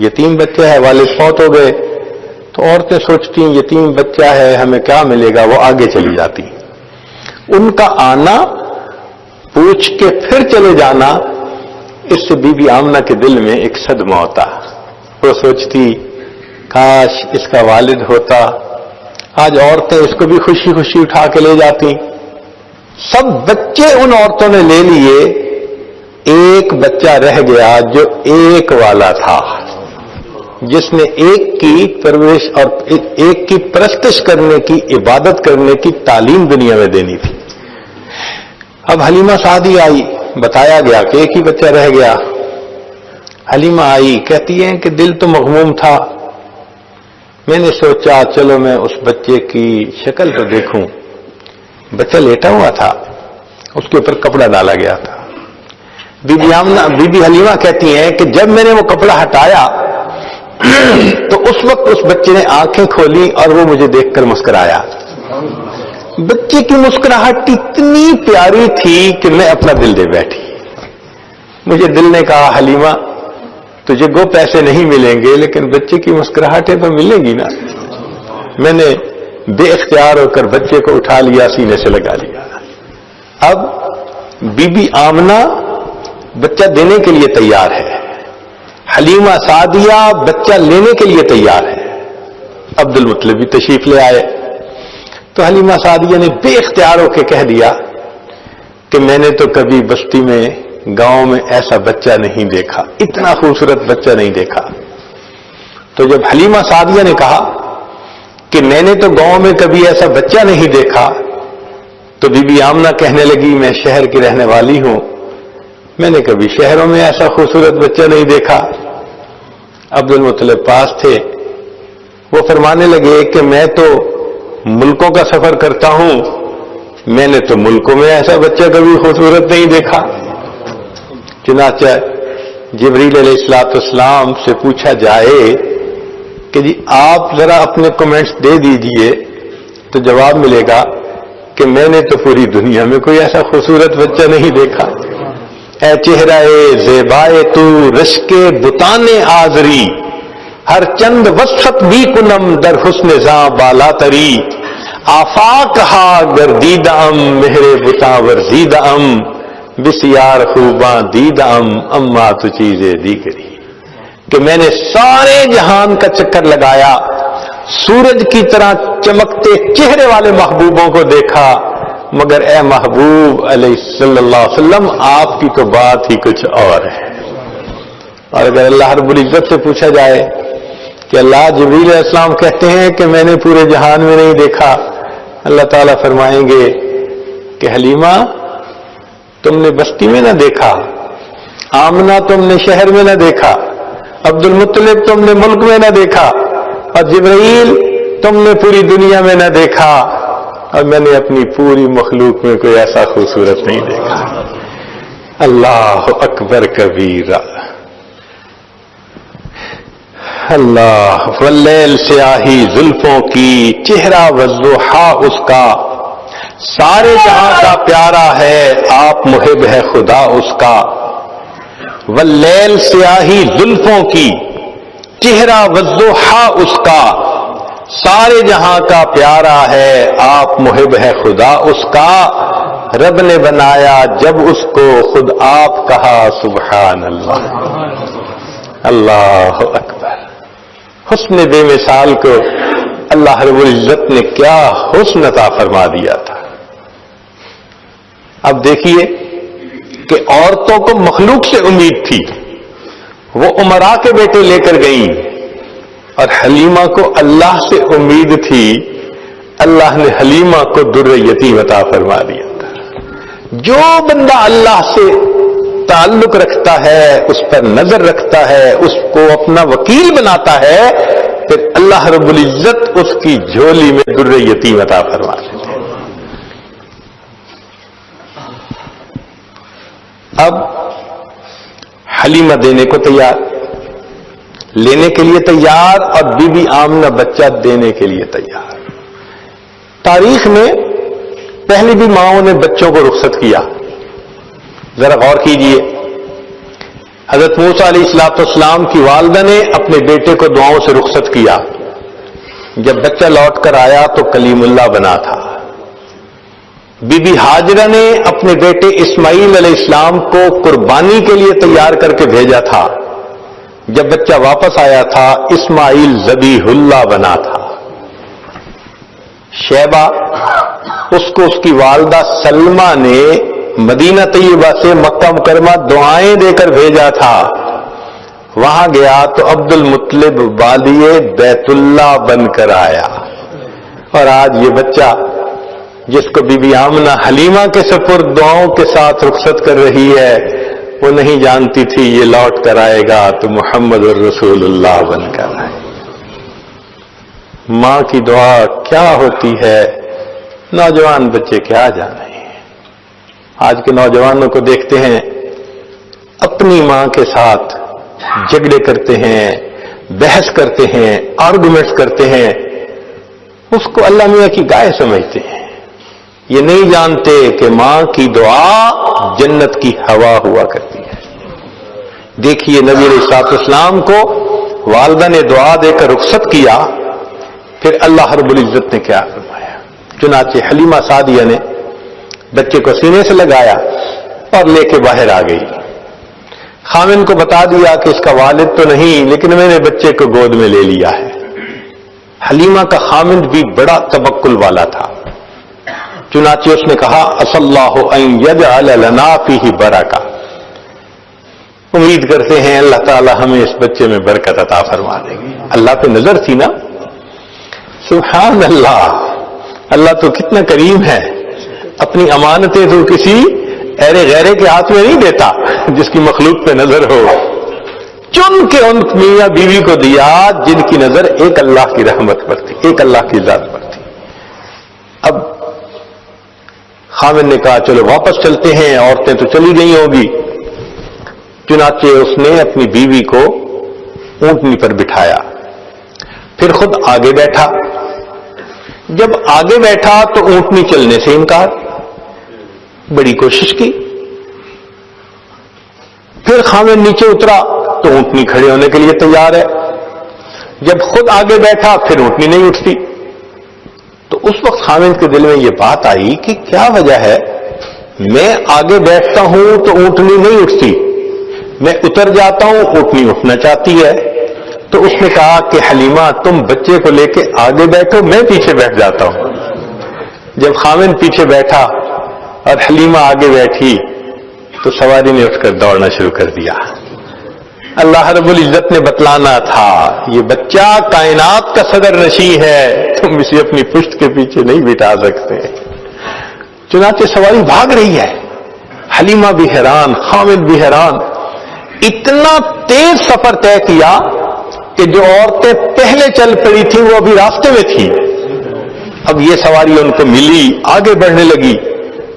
[SPEAKER 1] یتیم بچہ ہے، والد فوت ہو گئے۔ تو عورتیں سوچتی یتیم بچہ ہے ہمیں کیا ملے گا، وہ آگے چلی جاتی۔ ان کا آنا، پوچھ کے پھر چلے جانا، اس سے بی بی آمنہ کے دل میں ایک صدمہ ہوتا۔ وہ سوچتی کاش اس کا والد ہوتا، آج عورتیں اس کو بھی خوشی خوشی اٹھا کے لے جاتی۔ سب بچے ان عورتوں نے لے لیے، ایک بچہ رہ گیا جو ایک والا تھا، جس نے ایک کی پرورش اور ایک کی پرستش کرنے کی، عبادت کرنے کی تعلیم دنیا میں دینی تھی۔ اب حلیمہ سعدی آئی، بتایا گیا کہ ایک ہی بچہ رہ گیا۔ حلیمہ آئی، کہتی ہے کہ دل تو مغموم تھا، میں نے سوچا چلو میں اس بچے کی شکل تو دیکھوں۔ بچہ لیٹا ہوا تھا، اس کے اوپر کپڑا ڈالا گیا تھا۔ بی بی حلیمہ کہتی ہیں کہ جب میں نے وہ کپڑا ہٹایا تو اس وقت اس بچے نے آنکھیں کھولی اور وہ مجھے دیکھ کر مسکرایا۔ بچے کی مسکراہٹ اتنی پیاری تھی کہ میں اپنا دل دے بیٹھی۔ مجھے دل نے کہا حلیمہ تجھے گو پیسے نہیں ملیں گے لیکن بچے کی مسکراہٹیں تو ملیں گی نا۔ میں نے بے اختیار ہو کر بچے کو اٹھا لیا، سینے سے لگا لیا۔ اب بی بی آمنہ بچہ دینے کے لیے تیار ہے، حلیمہ سعدیہ بچہ لینے کے لیے تیار ہے۔ عبد المطلب بھی تشریف لے آئے تو حلیمہ سعدیہ نے بے اختیار ہو کے کہہ دیا کہ میں نے تو کبھی بستی میں، گاؤں میں ایسا بچہ نہیں دیکھا، اتنا خوبصورت بچہ نہیں دیکھا۔ تو جب حلیمہ سعدیہ نے کہا کہ میں نے تو گاؤں میں کبھی ایسا بچہ نہیں دیکھا، تو بی بی آمنہ کہنے لگی میں شہر کی رہنے والی ہوں، میں نے کبھی شہروں میں ایسا خوبصورت بچہ نہیں دیکھا۔ عبد المطلب پاس تھے، وہ فرمانے لگے کہ میں تو ملکوں کا سفر کرتا ہوں، میں نے تو ملکوں میں ایسا بچہ کبھی خوبصورت نہیں دیکھا۔ چنانچہ جبریل علیہ السلام سے پوچھا جائے کہ جی آپ ذرا اپنے کمنٹس دے دیجئے تو جواب ملے گا کہ میں نے تو پوری دنیا میں کوئی ایسا خوبصورت بچہ نہیں دیکھا۔ اے چہرہ زیبائے تو رشک بتان آزری، ہر چند وسط بھی کنم در حسن زاں بالا تری، آفاق ہا گردیدم مہر بتا ورزیدم، بسیار خوباں دیدم اما تو چیزیں دیگری، کہ میں نے سارے جہان کا چکر لگایا، سورج کی طرح چمکتے چہرے والے محبوبوں کو دیکھا، مگر اے محبوب علیہ صلی اللہ علیہ وسلم آپ کی تو بات ہی کچھ اور ہے۔ اور اگر اللہ رب العزت سے پوچھا جائے کہ اللہ جبریل علیہ السلام کہتے ہیں کہ میں نے پورے جہان میں نہیں دیکھا، اللہ تعالیٰ فرمائیں گے کہ حلیمہ تم نے بستی میں نہ دیکھا، آمنہ تم نے شہر میں نہ دیکھا، عبد المطلب تم نے ملک میں نہ دیکھا، اور جبرائیل تم نے پوری دنیا میں نہ دیکھا اور میں نے اپنی پوری مخلوق میں کوئی ایسا خوبصورت نہیں دیکھا. اللہ اکبر کبیرہ. اللہ واللیل سیاہی زلفوں کی چہرہ والضحیٰ اس کا سارے جہاں کا پیارا ہے آپ محب ہے خدا اس کا. واللیل سیاہی زلفوں کی چہرہ والضحیٰ اس کا سارے جہاں کا پیارا ہے آپ محب ہے خدا اس کا. رب نے بنایا جب اس کو خود آپ کہا سبحان اللہ. اللہ اکبر. حسن بے مثال کو اللہ رب العزت نے کیا حسن عطا فرما دیا تھا. اب دیکھیے کہ عورتوں کو مخلوق سے امید تھی, وہ امراء کے بیٹے لے کر گئیں, اور حلیمہ کو اللہ سے امید تھی, اللہ نے حلیمہ کو در یتیم عطا فرما دیا تھا. جو بندہ اللہ سے تعلق رکھتا ہے, اس پر نظر رکھتا ہے, اس کو اپنا وکیل بناتا ہے, پھر اللہ رب العزت اس کی جھولی میں در یتیم عطا فرما دیتے ہیں. اب حلیمہ دینے کو تیار, لینے کے لیے تیار, اور بی بی آمنہ بچہ دینے کے لیے تیار. تاریخ میں پہلی بھی ماؤں نے بچوں کو رخصت کیا. ذرا غور کیجئے, حضرت موسیٰ علیہ السلام کی والدہ نے اپنے بیٹے کو دعاؤں سے رخصت کیا. جب بچہ لوٹ کر آیا تو کلیم اللہ بنا تھا. بی بی ہاجرہ نے اپنے بیٹے اسماعیل علیہ السلام کو قربانی کے لیے تیار کر کے بھیجا تھا. جب بچہ واپس آیا تھا اسماعیل ذبیح اللہ بنا تھا. شیبہ اس کو اس کی والدہ سلمہ نے مدینہ طیبہ سے مکہ مکرمہ دعائیں دے کر بھیجا تھا. وہاں گیا تو عبد المطلب والی بیت اللہ بن کر آیا. اور آج یہ بچہ جس کو بی بی آمنہ حلیمہ کے سپرد دعاؤں کے ساتھ رخصت کر رہی ہے, وہ نہیں جانتی تھی یہ لوٹ کر آئے گا تو محمد الرسول اللہ بن کر آئے. ماں کی دعا کیا ہوتی ہے, نوجوان بچے کیا جانے ہیں. آج کے نوجوانوں کو دیکھتے ہیں اپنی ماں کے ساتھ جھگڑے کرتے ہیں, بحث کرتے ہیں, آرگومنٹس کرتے ہیں, اس کو اللہ میاں کی گائے سمجھتے ہیں. یہ نہیں جانتے کہ ماں کی دعا جنت کی ہوا ہوا کرتی ہے. دیکھیے نبی علیہ السلام کو والدہ نے دعا دے کر رخصت کیا, پھر اللہ رب العزت نے کیا فرمایا. چنانچہ حلیمہ سعدیہ نے بچے کو سینے سے لگایا اور لے کے باہر آ گئی. خامن کو بتا دیا کہ اس کا والد تو نہیں, لیکن میں نے بچے کو گود میں لے لیا ہے. حلیمہ کا خامن بھی بڑا توکل والا تھا. چنانچہ اس نے کہا اص اللہ ان یجعل لنا فیہ برکہ, امید کرتے ہیں اللہ تعالی ہمیں اس بچے میں برکت عطا فرما دے گی. اللہ پہ نظر تھی نا. سبحان اللہ. اللہ تو کتنا کریم ہے, اپنی امانتیں تو کسی ایرے غیرے کے ہاتھ میں نہیں دیتا جس کی مخلوق پہ نظر ہو. چن کے ان میاں بیوی کو دیا جن کی نظر ایک اللہ کی رحمت پر تھی, ایک اللہ کی ذات پر تھی. اب خامن نے کہا چلو واپس چلتے ہیں, عورتیں تو چلی گئی ہوگی. چنانچہ اس نے اپنی بیوی کو اونٹنی پر بٹھایا, پھر خود آگے بیٹھا. جب آگے بیٹھا تو اونٹنی چلنے سے انکار, بڑی کوشش کی. پھر خامن نیچے اترا تو اونٹنی کھڑے ہونے کے لیے تیار ہے. جب خود آگے بیٹھا پھر اونٹنی نہیں اٹھتی. تو اس وقت خامن کے دل میں یہ بات آئی کہ کیا وجہ ہے, میں آگے بیٹھتا ہوں تو اونٹنی نہیں اٹھتی, میں اتر جاتا ہوں اونٹنی اٹھنا چاہتی ہے. تو اس نے کہا کہ حلیمہ تم بچے کو لے کے آگے بیٹھو, میں پیچھے بیٹھ جاتا ہوں. جب خامن پیچھے بیٹھا اور حلیمہ آگے بیٹھی تو سواری نے اٹھ کر دوڑنا شروع کر دیا. اللہ رب العزت نے بتلانا تھا یہ بچہ کائنات کا صدر نشیں ہے, تم اسے اپنی پشت کے پیچھے نہیں بٹھا سکتے. چنانچہ سواری بھاگ رہی ہے, حلیمہ بھی حیران, خامد بھی حیران. اتنا تیز سفر طے کیا کہ جو عورتیں پہلے چل پڑی تھیں وہ ابھی راستے میں تھیں. اب یہ سواری ان کو ملی, آگے بڑھنے لگی,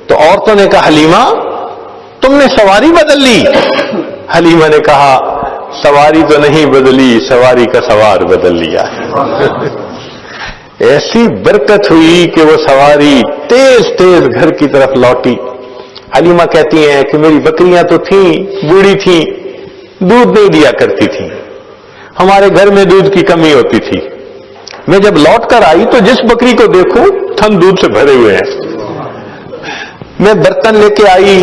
[SPEAKER 1] تو عورتوں نے کہا حلیمہ تم نے سواری بدل لی. حلیمہ نے کہا سواری تو نہیں بدلی, سواری کا سوار بدل لیا. ایسی برکت ہوئی کہ وہ سواری تیز تیز گھر کی طرف لوٹی. حلیمہ کہتی ہیں کہ میری بکریاں تو تھیں, بوڑھی تھیں, دودھ نہیں دیا کرتی تھیں, ہمارے گھر میں دودھ کی کمی ہوتی تھی. میں جب لوٹ کر آئی تو جس بکری کو دیکھوں تھن دودھ سے بھرے ہوئے ہیں. میں برتن لے کے آئی,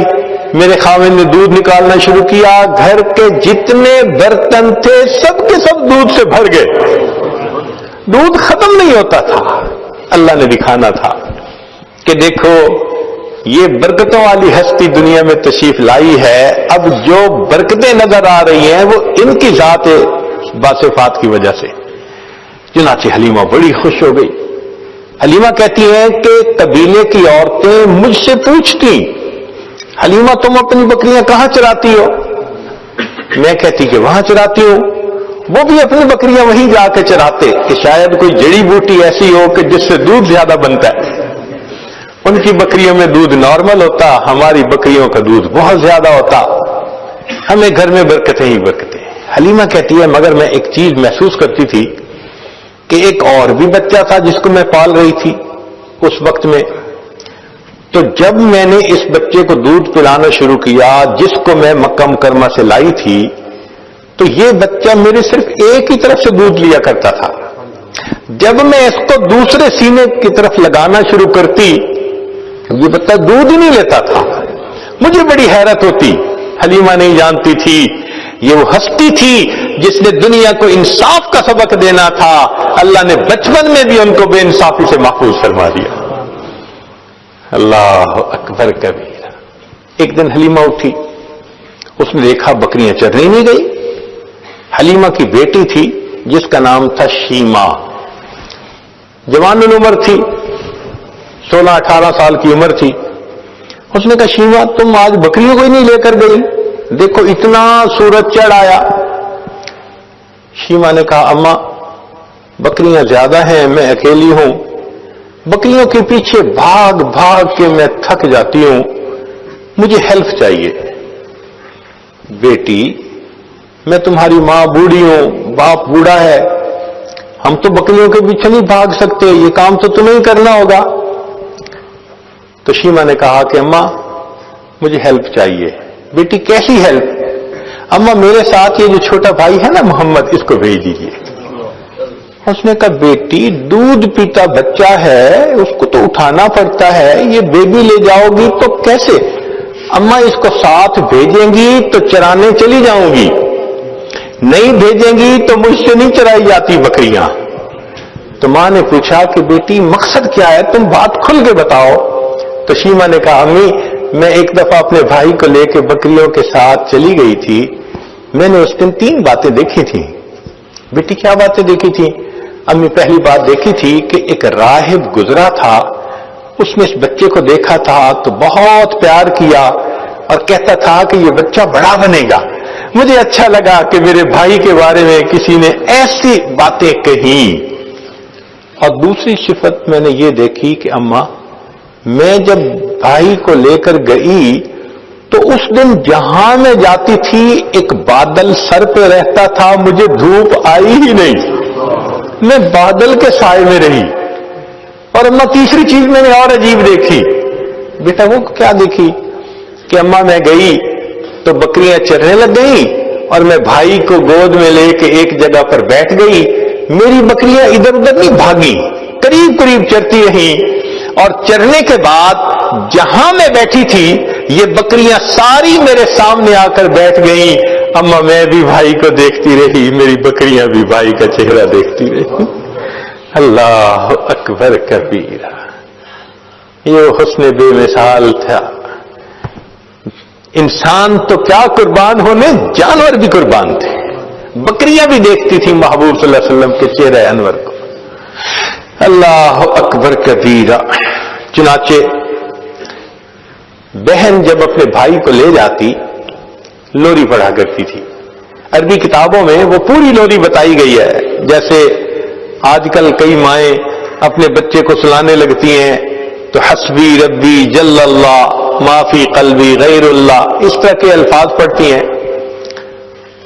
[SPEAKER 1] میرے خاوند نے دودھ نکالنا شروع کیا, گھر کے جتنے برتن تھے سب کے سب دودھ سے بھر گئے. دودھ ختم نہیں ہوتا تھا. اللہ نے دکھانا تھا کہ دیکھو یہ برکتوں والی ہستی دنیا میں تشریف لائی ہے. اب جو برکتیں نظر آ رہی ہیں وہ ان کی ذات باصفات کی وجہ سے. چنانچہ حلیمہ بڑی خوش ہو گئی. حلیمہ کہتی ہیں کہ قبیلے کی عورتیں مجھ سے پوچھتی حلیمہ تم اپنی بکریاں کہاں چراتی ہو؟ میں کہتی کہ وہاں چراتی ہوں. وہ بھی اپنی بکریاں وہیں جا کے چراتے کہ شاید کوئی جڑی بوٹی ایسی ہو کہ جس سے دودھ زیادہ بنتا ہے. ان کی بکریوں میں دودھ نارمل ہوتا, ہماری بکریوں کا دودھ بہت زیادہ ہوتا, ہمیں گھر میں برکتیں ہی برکتیں. حلیمہ کہتی ہے مگر میں ایک چیز محسوس کرتی تھی کہ ایک اور بھی بچہ تھا جس کو میں پال رہی تھی اس وقت میں. تو جب میں نے اس بچے کو دودھ پلانا شروع کیا جس کو میں مکہ مکرمہ سے لائی تھی, تو یہ بچہ میرے صرف ایک ہی طرف سے دودھ لیا کرتا تھا. جب میں اس کو دوسرے سینے کی طرف لگانا شروع کرتی یہ بچہ دودھ ہی نہیں لیتا تھا. مجھے بڑی حیرت ہوتی. حلیمہ نہیں جانتی تھی یہ وہ ہستی تھی جس نے دنیا کو انصاف کا سبق دینا تھا. اللہ نے بچپن میں بھی ان کو بے انصافی سے محفوظ فرما دیا. اللہ اکبر کبیر. ایک دن حلیمہ اٹھی, اس نے دیکھا بکریاں چرنے نہیں گئی. حلیمہ کی بیٹی تھی جس کا نام تھا شیما, جوان العمر تھی, 16-18 سال کی عمر تھی. اس نے کہا شیما تم آج بکریوں کو ہی نہیں لے کر گئی, دیکھو اتنا سورج چڑھ آیا. شیما نے کہا اماں بکریاں زیادہ ہیں, میں اکیلی ہوں, بکریوں کے پیچھے بھاگ بھاگ کے میں تھک جاتی ہوں, مجھے ہیلپ چاہیے. بیٹی میں تمہاری ماں بوڑھی ہوں, باپ بوڑھا ہے, ہم تو بکریوں کے پیچھے نہیں بھاگ سکتے, یہ کام تو تمہیں ہی کرنا ہوگا. تو شیما نے کہا کہ اماں مجھے ہیلپ چاہیے. بیٹی کیسی ہیلپ؟ اماں میرے ساتھ یہ جو چھوٹا بھائی ہے نا محمد, اس کو بھیج دیجیے. اس نے کہا بیٹی دودھ پیتا بچہ ہے, اس کو تو اٹھانا پڑتا ہے, یہ بیبی لے جاؤ گی تو کیسے؟ اماں اس کو ساتھ بھیجیں گی تو چرانے چلی جاؤں گی, نہیں بھیجیں گی تو مجھ سے نہیں چرائی جاتی بکریاں. تو ماں نے پوچھا کہ بیٹی مقصد کیا ہے, تم بات کھل کے بتاؤ. تو شیما نے کہا امی میں ایک دفعہ اپنے بھائی کو لے کے بکریوں کے ساتھ چلی گئی تھی, میں نے اس دن 3 باتیں دیکھی تھی. بیٹی کیا باتیں دیکھی تھی؟ امی پہلی بات دیکھی تھی کہ ایک راہب گزرا تھا, اس نے اس بچے کو دیکھا تھا تو بہت پیار کیا اور کہتا تھا کہ یہ بچہ بڑا بنے گا. مجھے اچھا لگا کہ میرے بھائی کے بارے میں کسی نے ایسی باتیں کہی. اور دوسری صفت میں نے یہ دیکھی کہ اماں میں جب بھائی کو لے کر گئی تو اس دن جہاں میں جاتی تھی ایک بادل سر پہ رہتا تھا, مجھے دھوپ آئی ہی نہیں, میں بادل کے سائے میں رہی. اور اماں تیسری چیز میں نے اور عجیب دیکھی. بیٹا وہ کیا دیکھی؟ کہ اماں میں گئی تو بکریاں چرنے لگ گئی اور میں بھائی کو گود میں لے کے ایک جگہ پر بیٹھ گئی. میری بکریاں ادھر ادھر نہیں بھاگی, قریب قریب چرتی رہی, اور چرنے کے بعد جہاں میں بیٹھی تھی یہ بکریاں ساری میرے سامنے آ کر بیٹھ گئیں. اما میں بھی بھائی کو دیکھتی رہی, میری بکریاں بھی بھائی کا چہرہ دیکھتی رہی. اللہ اکبر کبیرہ. یہ حسن بے مثال تھا. انسان تو کیا قربان ہونے, جانور بھی قربان تھے. بکریاں بھی دیکھتی تھی محبوب صلی اللہ علیہ وسلم کے چہرے انور کو. اللہ اکبر کبیرہ. چنانچہ بہن جب اپنے بھائی کو لے جاتی لوری پڑھا کرتی تھی, عربی کتابوں میں وہ پوری لوری بتائی گئی ہے. جیسے آج کل کئی مائیں اپنے بچے کو سلانے لگتی ہیں تو حسبی ربی جل اللہ ما فی قلبی غیر اللہ اس طرح کے الفاظ پڑھتی ہیں.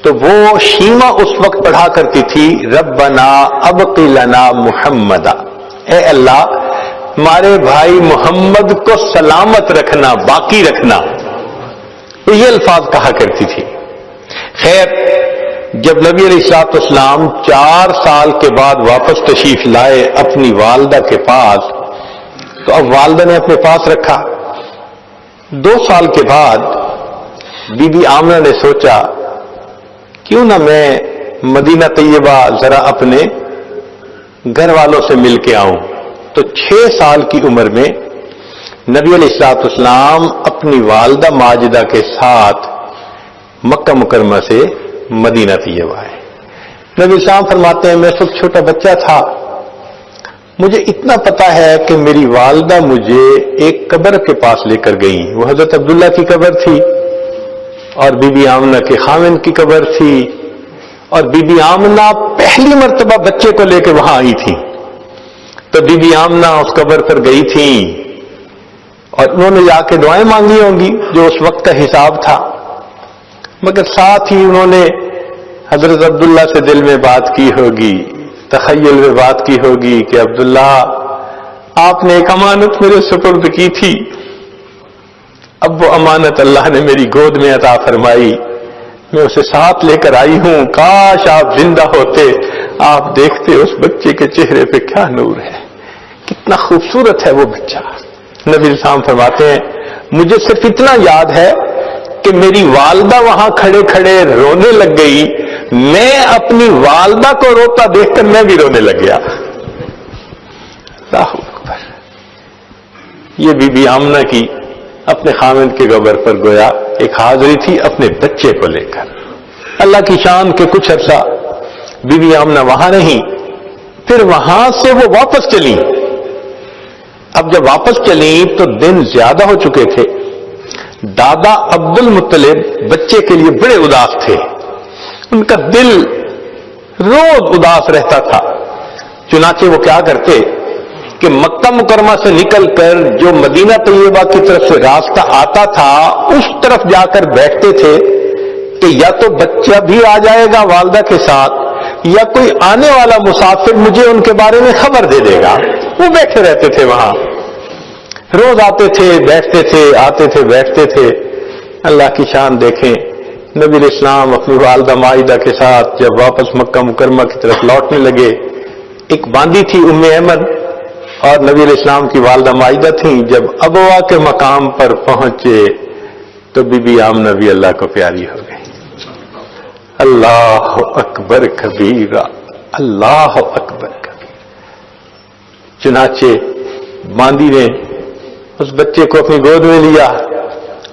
[SPEAKER 1] تو وہ شیما اس وقت پڑھا کرتی تھی ربنا ابقی لنا محمدا، اے اللہ ہمارے بھائی محمد کو سلامت رکھنا، باقی رکھنا. تو یہ الفاظ کہا کرتی تھی. خیر جب نبی علیہ الصلوۃ والسلام 4 سال کے بعد واپس تشریف لائے اپنی والدہ کے پاس، تو اب والدہ نے اپنے پاس رکھا. 2 سال کے بعد بی بی آمنہ نے سوچا کیوں نہ میں مدینہ طیبہ ذرا اپنے گھر والوں سے مل کے آؤں. تو 6 سال کی عمر میں نبی علیہ الصلوۃ والسلام اپنی والدہ ماجدہ کے ساتھ مکہ مکرمہ سے مدینہ طیبہ آئے. نبی السلام فرماتے ہیں میں اس وقت چھوٹا بچہ تھا، مجھے اتنا پتا ہے کہ میری والدہ مجھے ایک قبر کے پاس لے کر گئی. وہ حضرت عبداللہ کی قبر تھی اور بی بی آمنہ کے خاوند کی قبر تھی، اور بی بی آمنہ پہلی مرتبہ بچے کو لے کے وہاں آئی تھی. تو بی بی آمنہ اس قبر پر گئی تھی اور انہوں نے جا کے دعائیں مانگی ہوں گی جو اس وقت کا حساب تھا، مگر ساتھ ہی انہوں نے حضرت عبداللہ سے دل میں بات کی ہوگی، تخیل میں بات کی ہوگی کہ عبداللہ آپ نے ایک امانت میرے سپرد کی تھی، اب وہ امانت اللہ نے میری گود میں عطا فرمائی، میں اسے ساتھ لے کر آئی ہوں، کاش آپ زندہ ہوتے، آپ دیکھتے اس بچے کے چہرے پہ کیا نور ہے، کتنا خوبصورت ہے وہ بچہ. نبی السلام فرماتے ہیں مجھے صرف اتنا یاد ہے کہ میری والدہ وہاں کھڑے کھڑے رونے لگ گئی، میں اپنی والدہ کو روتا دیکھ کر میں بھی رونے لگ گیا. اللہ اکبر. یہ بی بی آمنہ کی اپنے خاوند کے قبر پر گویا ایک حاضری تھی اپنے بچے کو لے کر. اللہ کی شان کے کچھ عرصہ بی بی آمنہ وہاں رہی، پھر وہاں سے وہ واپس چلی. اب جب واپس چلی تو دن زیادہ ہو چکے تھے. دادا عبد المطلب بچے کے لیے بڑے اداس تھے، ان کا دل روز اداس رہتا تھا. چنانچہ وہ کیا کرتے کہ مکہ مکرمہ سے نکل کر جو مدینہ طیبہ کی طرف سے راستہ آتا تھا اس طرف جا کر بیٹھتے تھے کہ یا تو بچہ بھی آ جائے گا والدہ کے ساتھ یا کوئی آنے والا مسافر مجھے ان کے بارے میں خبر دے دے گا. وہ بیٹھے رہتے تھے وہاں، روز آتے تھے بیٹھتے تھے، آتے تھے بیٹھتے تھے. اللہ کی شان دیکھیں، نبی علیہ السلام اپنی والدہ مائدہ کے ساتھ جب واپس مکہ مکرمہ کی طرف لوٹنے لگے، ایک باندی تھی ام ایمن اور نبی علیہ السلام کی والدہ مائدہ تھیں. جب ابوا کے مقام پر پہنچے تو بی بی آمنہ بھی اللہ کو پیاری ہو گئی. اللہ اکبر کبیرہ، اللہ اکبر کبیرہ. چنانچہ باندی نے اس بچے کو اپنی گود میں لیا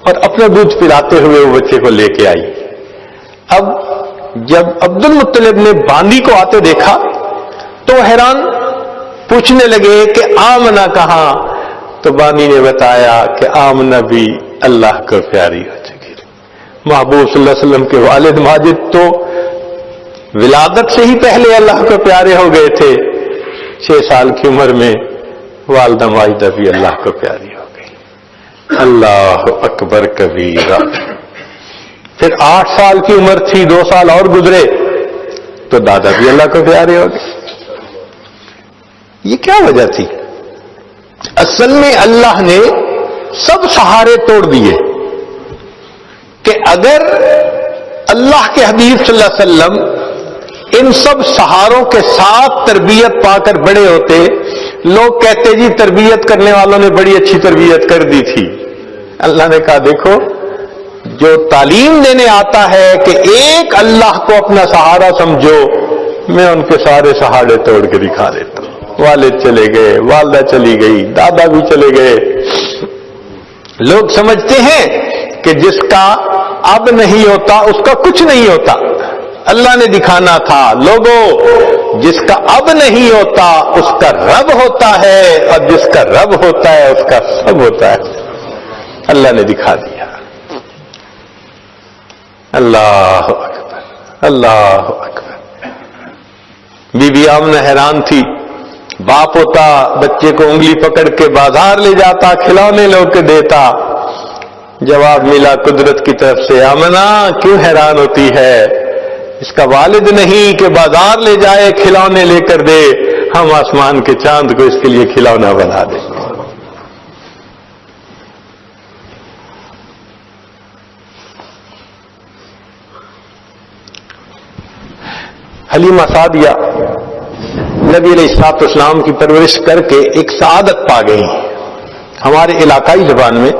[SPEAKER 1] اور اپنا دودھ پلاتے ہوئے وہ بچے کو لے کے آئی. اب جب عبد المطلب نے باندی کو آتے دیکھا تو وہ حیران، پوچھنے لگے کہ آمنہ کہاں؟ تو باندی نے بتایا کہ آمنہ بھی اللہ کو پیاری ہو چکی. محبوب صلی اللہ علیہ وسلم کے والد ماجد تو ولادت سے ہی پہلے اللہ کو پیارے ہو گئے تھے. 6 سال کی عمر میں والدہ ماجدہ بھی اللہ کو پیاری ہو گئی. اللہ اکبر کبیرہ. پھر 8 سال کی عمر تھی، 2 سال اور گزرے تو دادا بھی اللہ کو پیارے ہو گئے. یہ کیا وجہ تھی؟ اصل میں اللہ نے سب سہارے توڑ دیے کہ اگر اللہ کے حبیب صلی اللہ علیہ وسلم ان سب سہاروں کے ساتھ تربیت پا کر بڑے ہوتے، لوگ کہتے جی تربیت کرنے والوں نے بڑی اچھی تربیت کر دی تھی. اللہ نے کہا دیکھو جو تعلیم دینے آتا ہے کہ ایک اللہ کو اپنا سہارا سمجھو، میں ان کے سارے سہارے توڑ کے دکھا دیتا ہوں. والد چلے گئے، والدہ چلی گئی، دادا بھی چلے گئے. لوگ سمجھتے ہیں کہ جس کا اب نہیں ہوتا اس کا کچھ نہیں ہوتا. اللہ نے دکھانا تھا لوگوں جس کا اب نہیں ہوتا اس کا رب ہوتا ہے، اور جس کا رب ہوتا ہے اس کا سب ہوتا ہے. اللہ نے دکھا دیا. اللہ اکبر. اللہ اکبر. بی بی آمنہ حیران تھی. باپ ہوتا بچے کو انگلی پکڑ کے بازار لے جاتا, کھلونے لو کے دیتا. جواب ملا قدرت کی طرف سے, آمنہ کیوں حیران ہوتی ہے, اس کا والد نہیں کہ بازار لے جائے کھلونے لے کر دے, ہم آسمان کے چاند کو اس کے لیے کھلونا بنا دیں. حلیمہ سعدیہ نبی علیہ الصلوۃ والسلام کی پرورش کر کے ایک سعادت پا گئی. ہمارے علاقائی زبان میں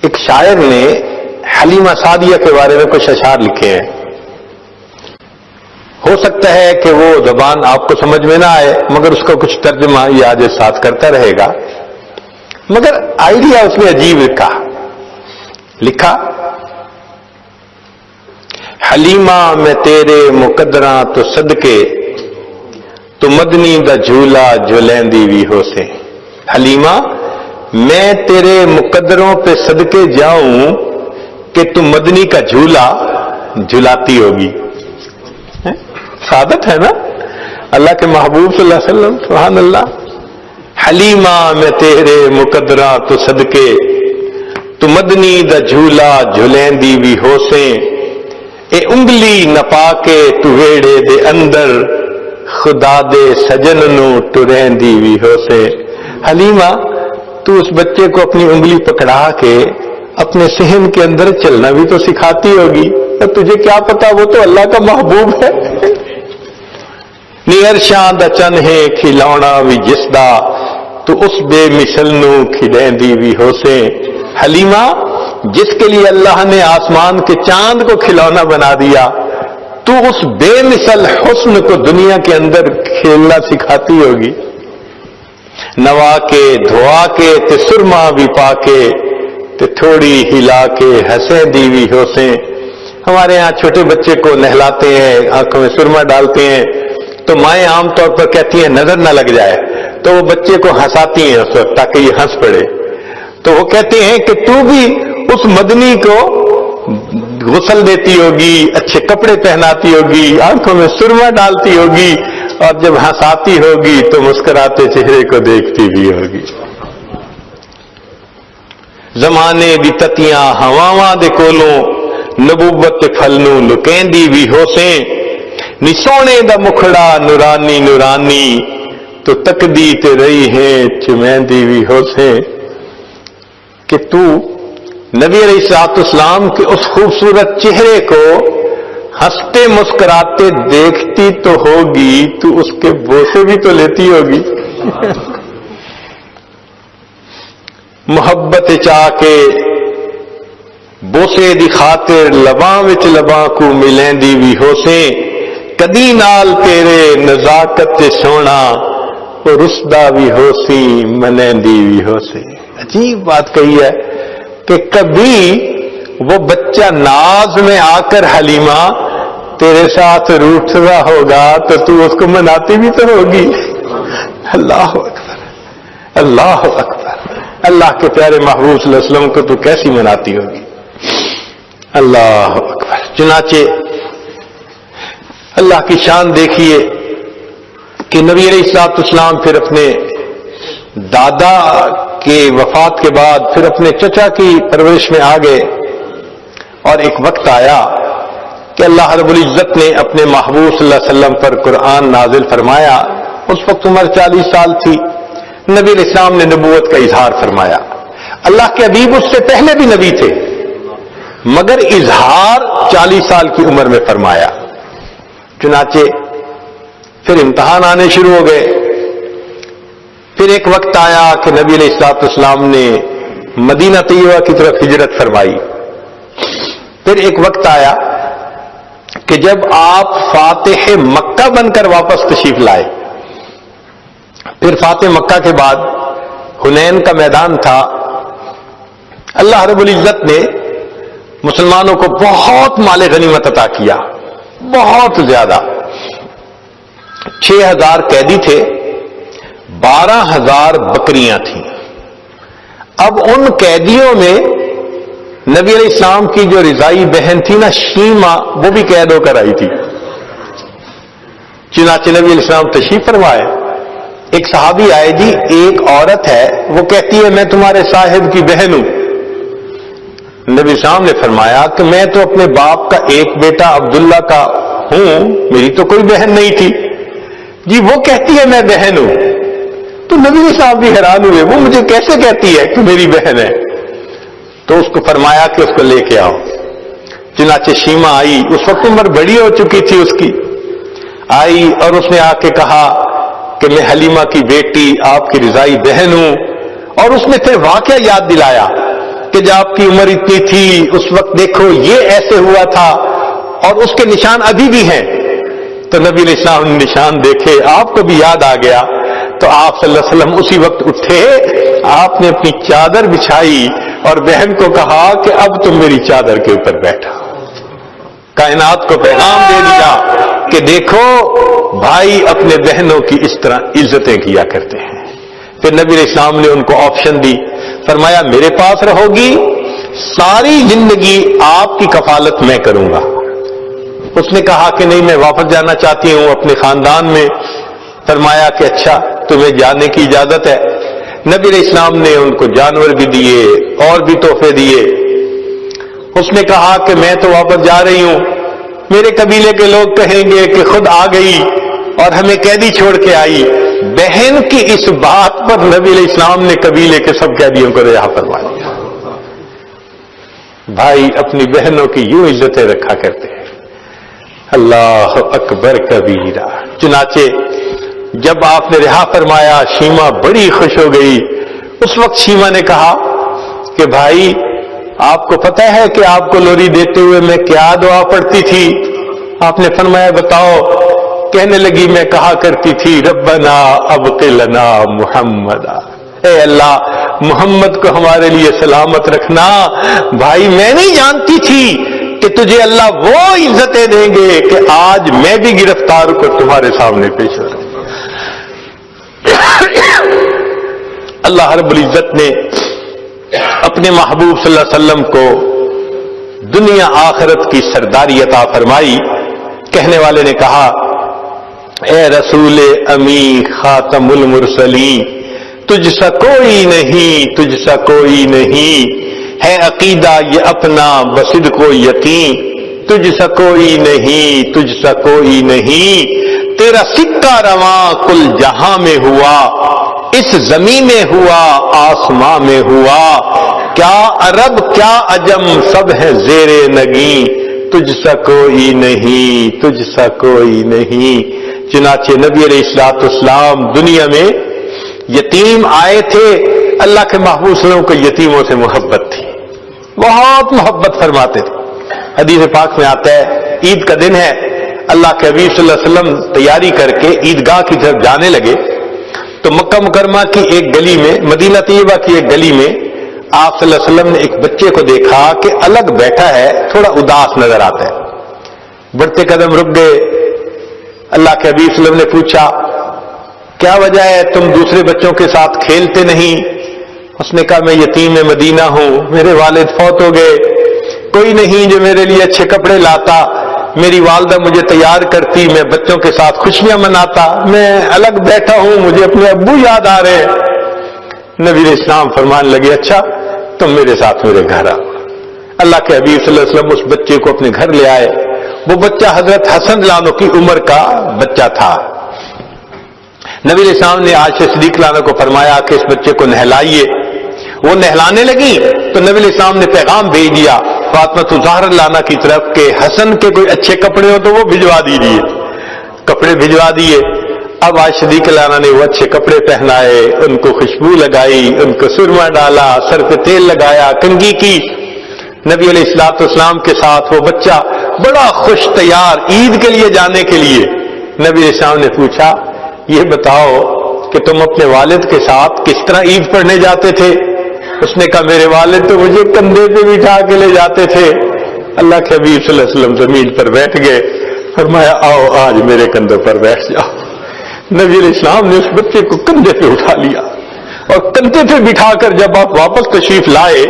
[SPEAKER 1] ایک شاعر نے حلیمہ سعدیہ کے بارے میں کچھ اشعار لکھے ہیں. ہو سکتا ہے کہ وہ زبان آپ کو سمجھ میں نہ آئے, مگر اس کا کچھ ترجمہ یہ آج ساتھ کرتا رہے گا. مگر آئیڈیا اس نے عجیب لکھا حلیمہ میں تیرے مقدراں تو صدقے, تو مدنی دا جھولا جھلیندی وی ہو سے. حلیمہ میں تیرے مقدروں پہ صدقے جاؤں کہ تو مدنی کا جھولا جھلاتی ہوگی. سعادت ہے نا اللہ کے محبوب صلی اللہ علیہ وسلم, سبحان اللہ. حلیمہ میں تیرے مقدراں تو صدقے, تو مدنی دا جھولا جھلیندی وی ہو سے. اے انگلی نپا کے تو ویڑے دے اندر, خدا دے سجن نو ٹریندی وی ہو سے. حلیمہ تو اس بچے کو اپنی انگلی پکڑا کے اپنے صحن کے اندر چلنا بھی تو سکھاتی ہوگی, اور تجھے کیا پتا وہ تو اللہ کا محبوب ہے. نیرشاں دا چن ہے کھلاونا بھی جس دا, تو اس بے مثل نو کھلیندی بھی ہو سے. حلیمہ جس کے لیے اللہ نے آسمان کے چاند کو کھلونا بنا دیا, تو اس بے مثل حسن کو دنیا کے اندر کھیلنا سکھاتی ہوگی. نوا کے دھوا کے تے سرما بھی پا کے, تے تھوڑی ہلا کے ہنسیں دیوی ہو سے. ہمارے ہاں چھوٹے بچے کو نہلاتے ہیں, آنکھوں میں سرما ڈالتے ہیں, تو مائیں عام طور پر کہتی ہیں نظر نہ لگ جائے, تو وہ بچے کو ہنساتی ہیں اس وقت تاکہ یہ ہنس پڑے. تو وہ کہتے ہیں کہ تو بھی اس مدنی کو غسل دیتی ہوگی, اچھے کپڑے پہناتی ہوگی, آنکھوں میں سرما ڈالتی ہوگی, اور جب ہنساتی ہوگی تو مسکراتے چہرے کو دیکھتی بھی ہوگی. زمانے دی تتیاں ہواواں دے کولوں, نبوت پھل نو لکیندی بھی ہو سے. نی سونے دا مکھڑا نورانی نورانی, تو تکدی تے رہی ہے چمیندی بھی ہو سے. کہ تو نبی علیہ الصلوۃ والسلام کے اس خوبصورت چہرے کو ہنستے مسکراتے دیکھتی تو ہوگی, تو اس کے بوسے بھی تو لیتی ہوگی. محبت چاہ کے بوسے دی خاطر لباں وچ لباں کو ملیندی بھی ہو سے. کدی نال تیرے نزاکت سونا, رسدا بھی ہو سی منیندی بھی ہو سے. عجیب بات کہی ہے کہ کبھی وہ بچہ ناز میں آ کر حلیمہ تیرے ساتھ روٹھ رہا ہوگا تو اس کو مناتی بھی تو ہوگی. اللہ اکبر, اللہ اکبر. اللہ کے پیارے محبوب صلی اللہ علیہ وسلم کو تو کیسی مناتی ہوگی. اللہ اکبر. چنانچہ اللہ کی شان دیکھیے کہ نبی علیہ الصلوۃ والسلام پھر اپنے دادا کے وفات کے بعد پھر اپنے چچا کی پرورش میں آ گئے, اور ایک وقت آیا کہ اللہ رب العزت نے اپنے محبوب صلی اللہ علیہ وسلم پر قرآن نازل فرمایا. اس وقت عمر 40 سال تھی. نبی علیہ السلام نے نبوت کا اظہار فرمایا. اللہ کے حبیب اس سے پہلے بھی نبی تھے, مگر اظہار 40 سال کی عمر میں فرمایا. چنانچہ پھر امتحان آنے شروع ہو گئے. پھر ایک وقت آیا کہ نبی علیہ الصلوۃ والسلام نے مدینہ طیبہ کی طرف ہجرت فرمائی. پھر ایک وقت آیا کہ جب آپ فاتح مکہ بن کر واپس تشریف لائے. پھر فاتح مکہ کے بعد حنین کا میدان تھا. اللہ رب العزت نے مسلمانوں کو بہت مال غنیمت عطا کیا, بہت زیادہ. 6000 قیدی تھے, 12,000 بکریاں تھیں. اب ان قیدیوں میں نبی علیہ السلام کی جو رضائی بہن تھی نا شیما، وہ بھی قید ہو کر آئی تھی. چنانچہ نبی علیہ السلام تشریف فرمائے. ایک صحابی آئے، جی ایک عورت ہے وہ کہتی ہے میں تمہارے صاحب کی بہن ہوں. نبی السلام نے فرمایا کہ میں تو اپنے باپ کا ایک بیٹا عبداللہ کا ہوں، میری تو کوئی بہن نہیں تھی. جی وہ کہتی ہے میں بہن ہوں. تو نبی صاحب بھی حیران ہوئے، وہ مجھے کیسے کہتی ہے کہ میری بہن ہے؟ تو اس کو فرمایا کہ اس کو لے کے آؤ. چنانچہ شیما آئی، اس وقت عمر بڑی ہو چکی تھی اس کی. آئی اور اس نے آ کے کہا کہ میں حلیمہ کی بیٹی آپ کی رضائی بہن ہوں. اور اس نے پھر واقعہ یاد دلایا کہ جب آپ کی عمر اتنی تھی اس وقت دیکھو یہ ایسے ہوا تھا، اور اس کے نشان ابھی بھی ہیں. تو نبی علیہ السلام نے نشان دیکھے، آپ کو بھی یاد آ گیا. تو آپ صلی اللہ علیہ وسلم اسی وقت اٹھے، آپ نے اپنی چادر بچھائی اور بہن کو کہا کہ اب تم میری چادر کے اوپر بیٹھا. کائنات کو پیغام دے دیا کہ دیکھو بھائی اپنے بہنوں کی اس طرح عزتیں کیا کرتے ہیں. پھر نبی علیہ السلام نے ان کو آپشن دی، فرمایا میرے پاس رہو گی، ساری زندگی آپ کی کفالت میں کروں گا. اس نے کہا کہ نہیں میں واپس جانا چاہتی ہوں اپنے خاندان میں. فرمایا کہ اچھا تمہیں جانے کی اجازت ہے. نبی علیہ السلام نے ان کو جانور بھی دیے اور بھی تحفے دیے. اس نے کہا کہ میں تو واپس جا رہی ہوں، میرے قبیلے کے لوگ کہیں گے کہ خود آ گئی اور ہمیں قیدی چھوڑ کے آئی. بہن کی اس بات پر نبی علیہ السلام نے قبیلے کے سب قیدیوں کو رہا فرما دیا. بھائی اپنی بہنوں کی یوں عزتیں رکھا کرتے ہیں. اللہ اکبر کبیرہ. چنانچہ جب آپ نے رہا فرمایا شیما بڑی خوش ہو گئی. اس وقت شیما نے کہا کہ بھائی آپ کو پتہ ہے کہ آپ کو لوری دیتے ہوئے میں کیا دعا پڑھتی تھی؟ آپ نے فرمایا بتاؤ. کہنے لگی میں کہا کرتی تھی ربنا ابق لنا محمد، اے اللہ محمد کو ہمارے لیے سلامت رکھنا. بھائی میں نہیں جانتی تھی کہ تجھے اللہ وہ عزتیں دیں گے کہ آج میں بھی گرفتار ہو کر تمہارے سامنے پیش ہو رہا ہوں. اللہ رب العزت نے اپنے محبوب صلی اللہ علیہ وسلم کو دنیا آخرت کی سرداری عطا فرمائی. کہنے والے نے کہا اے رسول امی خاتم المرسلین، تجھ سا کوئی نہیں، تجھ سا کوئی نہیں ہے عقیدہ یہ اپنا بصدق و یقین. تجھ سا کوئی نہیں، تجھ سا کوئی نہیں. تیرا سکہ رواں کل جہاں میں ہوا، اس زمین میں ہوا، آسماں میں ہوا. کیا عرب کیا عجم سب ہے زیر نگیں. تجھ سا کوئی نہیں، تجھ سا کوئی نہیں. چنانچہ نبی علیہ الصلوۃ والسلام دنیا میں یتیم آئے تھے. اللہ کے محبوب صلی اللہ علیہ وسلم کو یتیموں سے محبت تھی، بہت محبت فرماتے تھے. حدیث پاک میں آتا ہے عید کا دن ہے، اللہ کے حبیب صلی اللہ علیہ وسلم تیاری کر کے عیدگاہ کی طرف جانے لگے. تو مکہ مکرمہ کی ایک گلی میں، مدینہ طیبہ کی ایک گلی میں آپ صلی اللہ علیہ وسلم نے ایک بچے کو دیکھا کہ الگ بیٹھا ہے، تھوڑا اداس نظر آتا ہے. بڑھتے قدم رک گئے. اللہ کے حبیب صلی اللہ علیہ وسلم نے پوچھا کیا وجہ ہے تم دوسرے بچوں کے ساتھ کھیلتے نہیں؟ اس نے کہا میں یتیم مدینہ ہوں، میرے والد فوت ہو گئے، کوئی نہیں جو میرے لیے اچھے کپڑے لاتا، میری والدہ مجھے تیار کرتی، میں بچوں کے ساتھ خوشیاں مناتا، میں الگ بیٹھا ہوں، مجھے اپنے ابو یاد آ رہے ہیں. نبی علیہ السلام فرمان لگے اچھا تم میرے ساتھ میرے گھر آؤ. اللہ کے حبیب صلی اللہ علیہ وسلم اس بچے کو اپنے گھر لے آئے. وہ بچہ حضرت حسن لانو کی عمر کا بچہ تھا. نبی علیہ السلام نے عائشہ صدیق لانو کو فرمایا کہ اس بچے کو نہلائیے. وہ نہلانے لگی تو نبی علیہ السلام نے پیغام بھیج دیا فاطمہ زہرا لانا کی طرف کہ حسن کے کوئی اچھے کپڑے ہو تو وہ بھجوا دیجیے. کپڑے بھجوا دیے. اب عائشہ صدیق لانہ نے وہ اچھے کپڑے پہنائے، ان کو خوشبو لگائی، ان کو سرما ڈالا، سر پہ تیل لگایا، کنگھی کی. نبی علیہ الصلوۃ والسلام کے ساتھ وہ بچہ بڑا خوش تیار عید کے لیے جانے کے لیے. نبی علیہ السلام نے پوچھا یہ بتاؤ کہ تم اپنے والد کے ساتھ کس طرح عید پڑھنے جاتے تھے؟ اس نے کہا میرے والد تو مجھے کندھے پہ بٹھا کے لے جاتے تھے. اللہ کے حبیب صلی اللہ علیہ وسلم زمین پر بیٹھ گئے. فرمایا آؤ آج میرے کندھوں پر بیٹھ جاؤ. نبی علیہ السلام نے اس بچے کو کندھے پہ اٹھا لیا اور کندھے پہ بٹھا کر جب آپ واپس تشریف لائے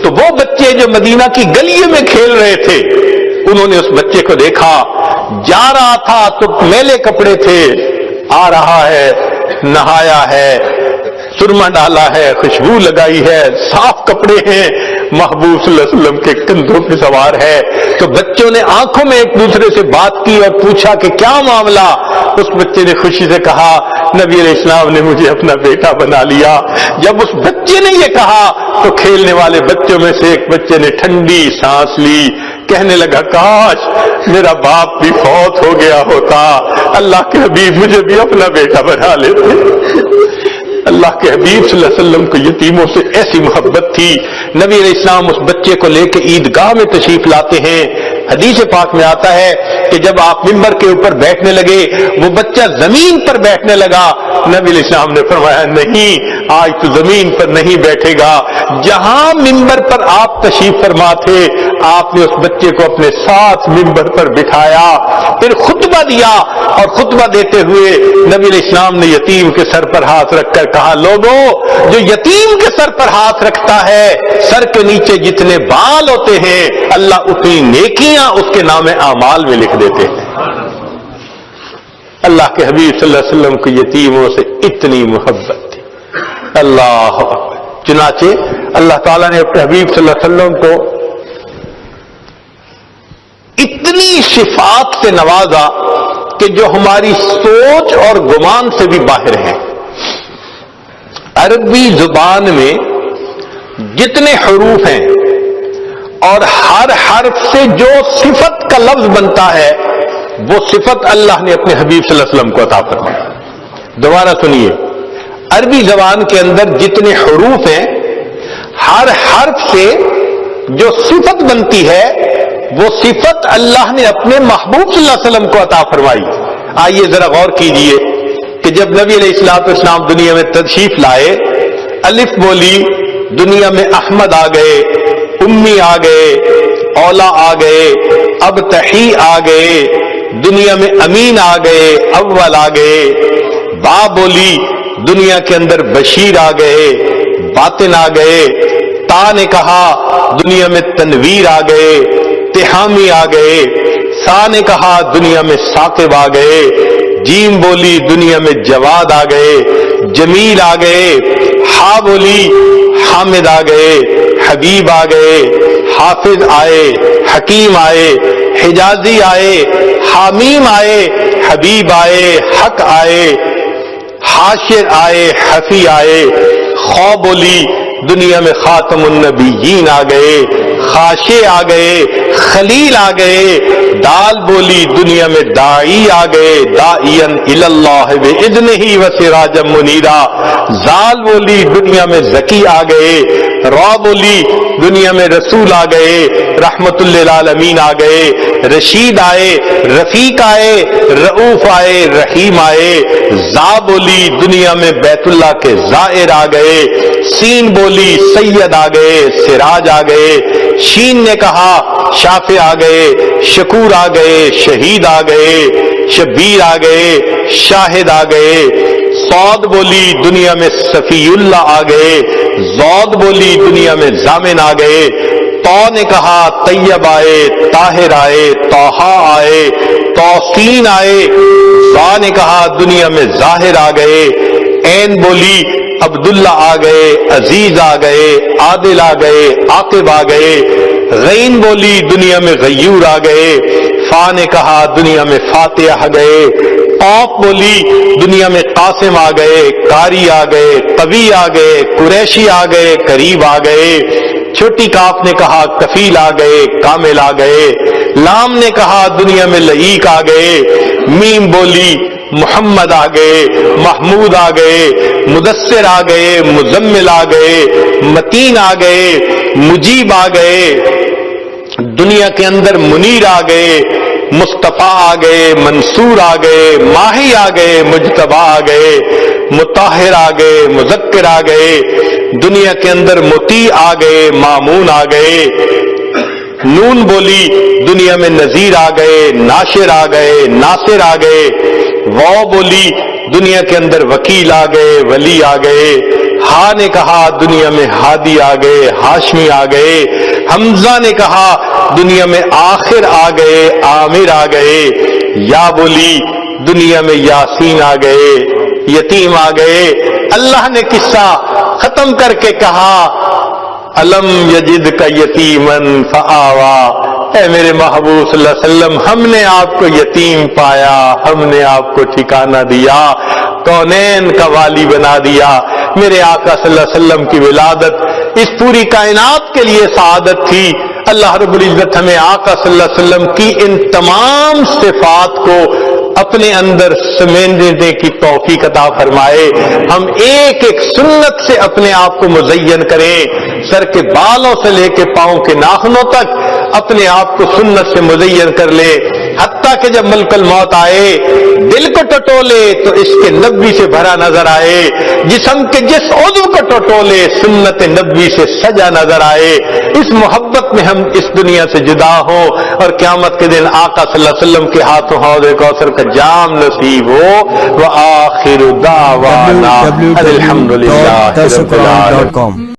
[SPEAKER 1] تو وہ بچے جو مدینہ کی گلیوں میں کھیل رہے تھے انہوں نے اس بچے کو دیکھا، جا رہا تھا تو میلے کپڑے تھے، آ رہا ہے نہایا ہے، سرما ڈالا ہے، خوشبو لگائی ہے، صاف کپڑے ہیں، محبوب صلی اللہ علیہ وسلم کے کندھوں پہ سوار ہے۔ تو بچوں نے آنکھوں میں ایک دوسرے سے بات کی اور پوچھا کہ کیا معاملہ؟ اس بچے نے خوشی سے کہا نبی علیہ السلام نے مجھے اپنا بیٹا بنا لیا۔ جب اس بچے نے یہ کہا تو کھیلنے والے بچوں میں سے ایک بچے نے ٹھنڈی سانس لی، کہنے لگا کاش میرا باپ بھی فوت ہو گیا ہوتا، اللہ کے حبیب مجھے بھی اپنا بیٹا بنا لیتے۔ اللہ کے حبیب صلی اللہ علیہ وسلم کو یتیموں سے ایسی محبت تھی، نبی علیہ السلام اس بچے کو لے کے عیدگاہ میں تشریف لاتے ہیں۔ حدیث پاک میں آتا ہے کہ جب آپ ممبر کے اوپر بیٹھنے لگے وہ بچہ زمین پر بیٹھنے لگا، نبی علیہ السلام نے فرمایا نہیں آج تو زمین پر نہیں بیٹھے گا، جہاں ممبر پر آپ تشریف فرما تھے آپ نے اس بچے کو اپنے ساتھ ممبر پر بٹھایا، پھر خطبہ دیا، اور خطبہ دیتے ہوئے نبی علیہ السلام نے یتیم کے سر پر ہاتھ رکھ کر کہا لوگوں جو یتیم کے سر پر ہاتھ رکھتا ہے سر کے نیچے جتنے بال ہوتے ہیں اللہ اتنی نیکیاں اس کے نام اعمال میں لکھ دیتے ہیں۔ اللہ کے حبیب صلی اللہ علیہ وسلم کو یتیموں سے اتنی محبت تھی۔ اللہ اکبر۔ چنانچہ اللہ تعالیٰ نے اپنے حبیب صلی اللہ علیہ وسلم کو اتنی صفات سے نوازا کہ جو ہماری سوچ اور گمان سے بھی باہر ہیں۔ عربی زبان میں جتنے حروف ہیں اور ہر حرف سے جو صفت کا لفظ بنتا ہے وہ صفت اللہ نے اپنے حبیب صلی اللہ علیہ وسلم کو عطا فرمائی۔ دوبارہ سنیے، عربی زبان کے اندر جتنے حروف ہیں ہر حرف سے جو صفت بنتی ہے وہ صفت اللہ نے اپنے محبوب صلی اللہ علیہ وسلم کو عطا فرمائی۔ آئیے ذرا غور کیجئے کہ جب نبی علیہ الصلوۃ والسلام دنیا میں تشریف لائے، الف بولی، دنیا میں احمد آ گئے، امی آ گئے، اولا آ گئے، ابتحی آ گئے، دنیا میں امین آ گئے، اول آ گئے، با بولی، دنیا کے اندر بشیر آ گئے، باطن آ گئے، تا نے کہا دنیا میں تنویر آ گئے، تہامی آ گئے، سا نے کہا دنیا میں ثاقب آ گئے، جیم بولی دنیا میں جواد آ گئے، جمیل آ گئے، ہا بولی حامد آ گئے، حبیب آ گئے، حافظ آئے، حکیم آئے، حجازی آئے، حامیم آئے، حبیب آئے، حق آئے، حاشر آئے، حفی آئے، خو بولی دنیا میں خاتم النبیین آ گئے، خاشع آ گئے، خلیل آ گئے، دال بولی دنیا میں داعی آ گئے، داعین الی اللہ باذنہ وسراجا منیرا، زال بولی دنیا میں زکی آ گئے، را بولی دنیا میں رسول آ گئے، رحمت للعالمین آ گئے، رشید آئے، رفیق آئے، رؤوف آئے، رحیم آئے، زا بولی دنیا میں بیت اللہ کے زائر آ گئے، سین بولی سید آ گئے، سراج آ گئے، شین نے کہا شافع آ گئے، شکور آ گئے، شہید آ گئے، شبیر آ گئے، شاہد آ گئے، صاد بولی دنیا میں صفی اللہ آ گئے، زود بولی دنیا میں ضامن آ گئے، تو نے کہا طیب آئے، طاہر آئے، طٰہٰ آئے، توسین آئے، زا نے کہا دنیا میں ظاہر آ گئے، عین بولی عبداللہ آ گئے، عزیز آ گئے، عادل آ گئے، عاقب آ گئے، غین بولی دنیا میں غیور آ گئے، فا نے کہا دنیا میں فاتح آ گئے، قاف بولی دنیا میں قاسم آ گئے، قاری آ گئے، قوی آ گئے، قریشی آ گئے، قریب آ گئے، چھوٹی کاف نے کہا کفیل آ گئے، کامل آ گئے، لام نے کہا دنیا میں لعیق آ گئے، میم بولی محمد آ گئے، محمود آ گئے، مدثر آ گئے، مزمل آ گئے، متین آ گئے، مجیب آ گئے، دنیا کے اندر منیر آ گئے، مصطفیٰ آ گئے، منصور آ گئے، ماہی آ گئے، مجتبی آ گئے، مطہر آ گئے، مذکر آ گئے، دنیا کے اندر مطیع آ گئے، مامون آ گئے، نون بولی دنیا میں نذیر آ گئے، ناشر آ گئے، ناصر آ گئے، واو بولی دنیا کے اندر وکیل آ گئے، ولی آ گئے، طلحہ نے کہا دنیا میں ہادی آ گئے، ہاشمی آ گئے، حمزہ نے کہا دنیا میں آخر آ گئے، عامر آ گئے، یا بولی دنیا میں یاسین آ گئے، یتیم آ گئے۔ اللہ نے قصہ ختم کر کے کہا الم یجد کا یتیمن فآوا، اے میرے محبوب صلی اللہ علیہ وسلم، ہم نے آپ کو یتیم پایا، ہم نے آپ کو ٹھکانہ دیا، کونین کا والی بنا دیا۔ میرے آقا صلی اللہ علیہ وسلم کی ولادت اس پوری کائنات کے لیے سعادت تھی۔ اللہ رب العزت ہمیں آقا صلی اللہ علیہ وسلم کی ان تمام صفات کو اپنے اندر سمیٹنے کی توفیق عطا فرمائے۔ ہم ایک ایک سنت سے اپنے آپ کو مزین کریں، سر کے بالوں سے لے کے پاؤں کے ناخنوں تک اپنے آپ کو سنت سے مزین کر لے، حتیٰ کہ جب ملک الموت آئے دل کو ٹٹولے تو اس کے نبوی سے بھرا نظر آئے، جسم کے جس عضو کو ٹٹولے سنت نبوی سے سجا نظر آئے۔ اس محبت میں ہم اس دنیا سے جدا ہوں اور قیامت کے دن آقا صلی اللہ علیہ وسلم کے ہاتھوں حوض کوثر کا جام نصیب ہو۔ وآخر دعوانا الحمدللہ رب العالمین۔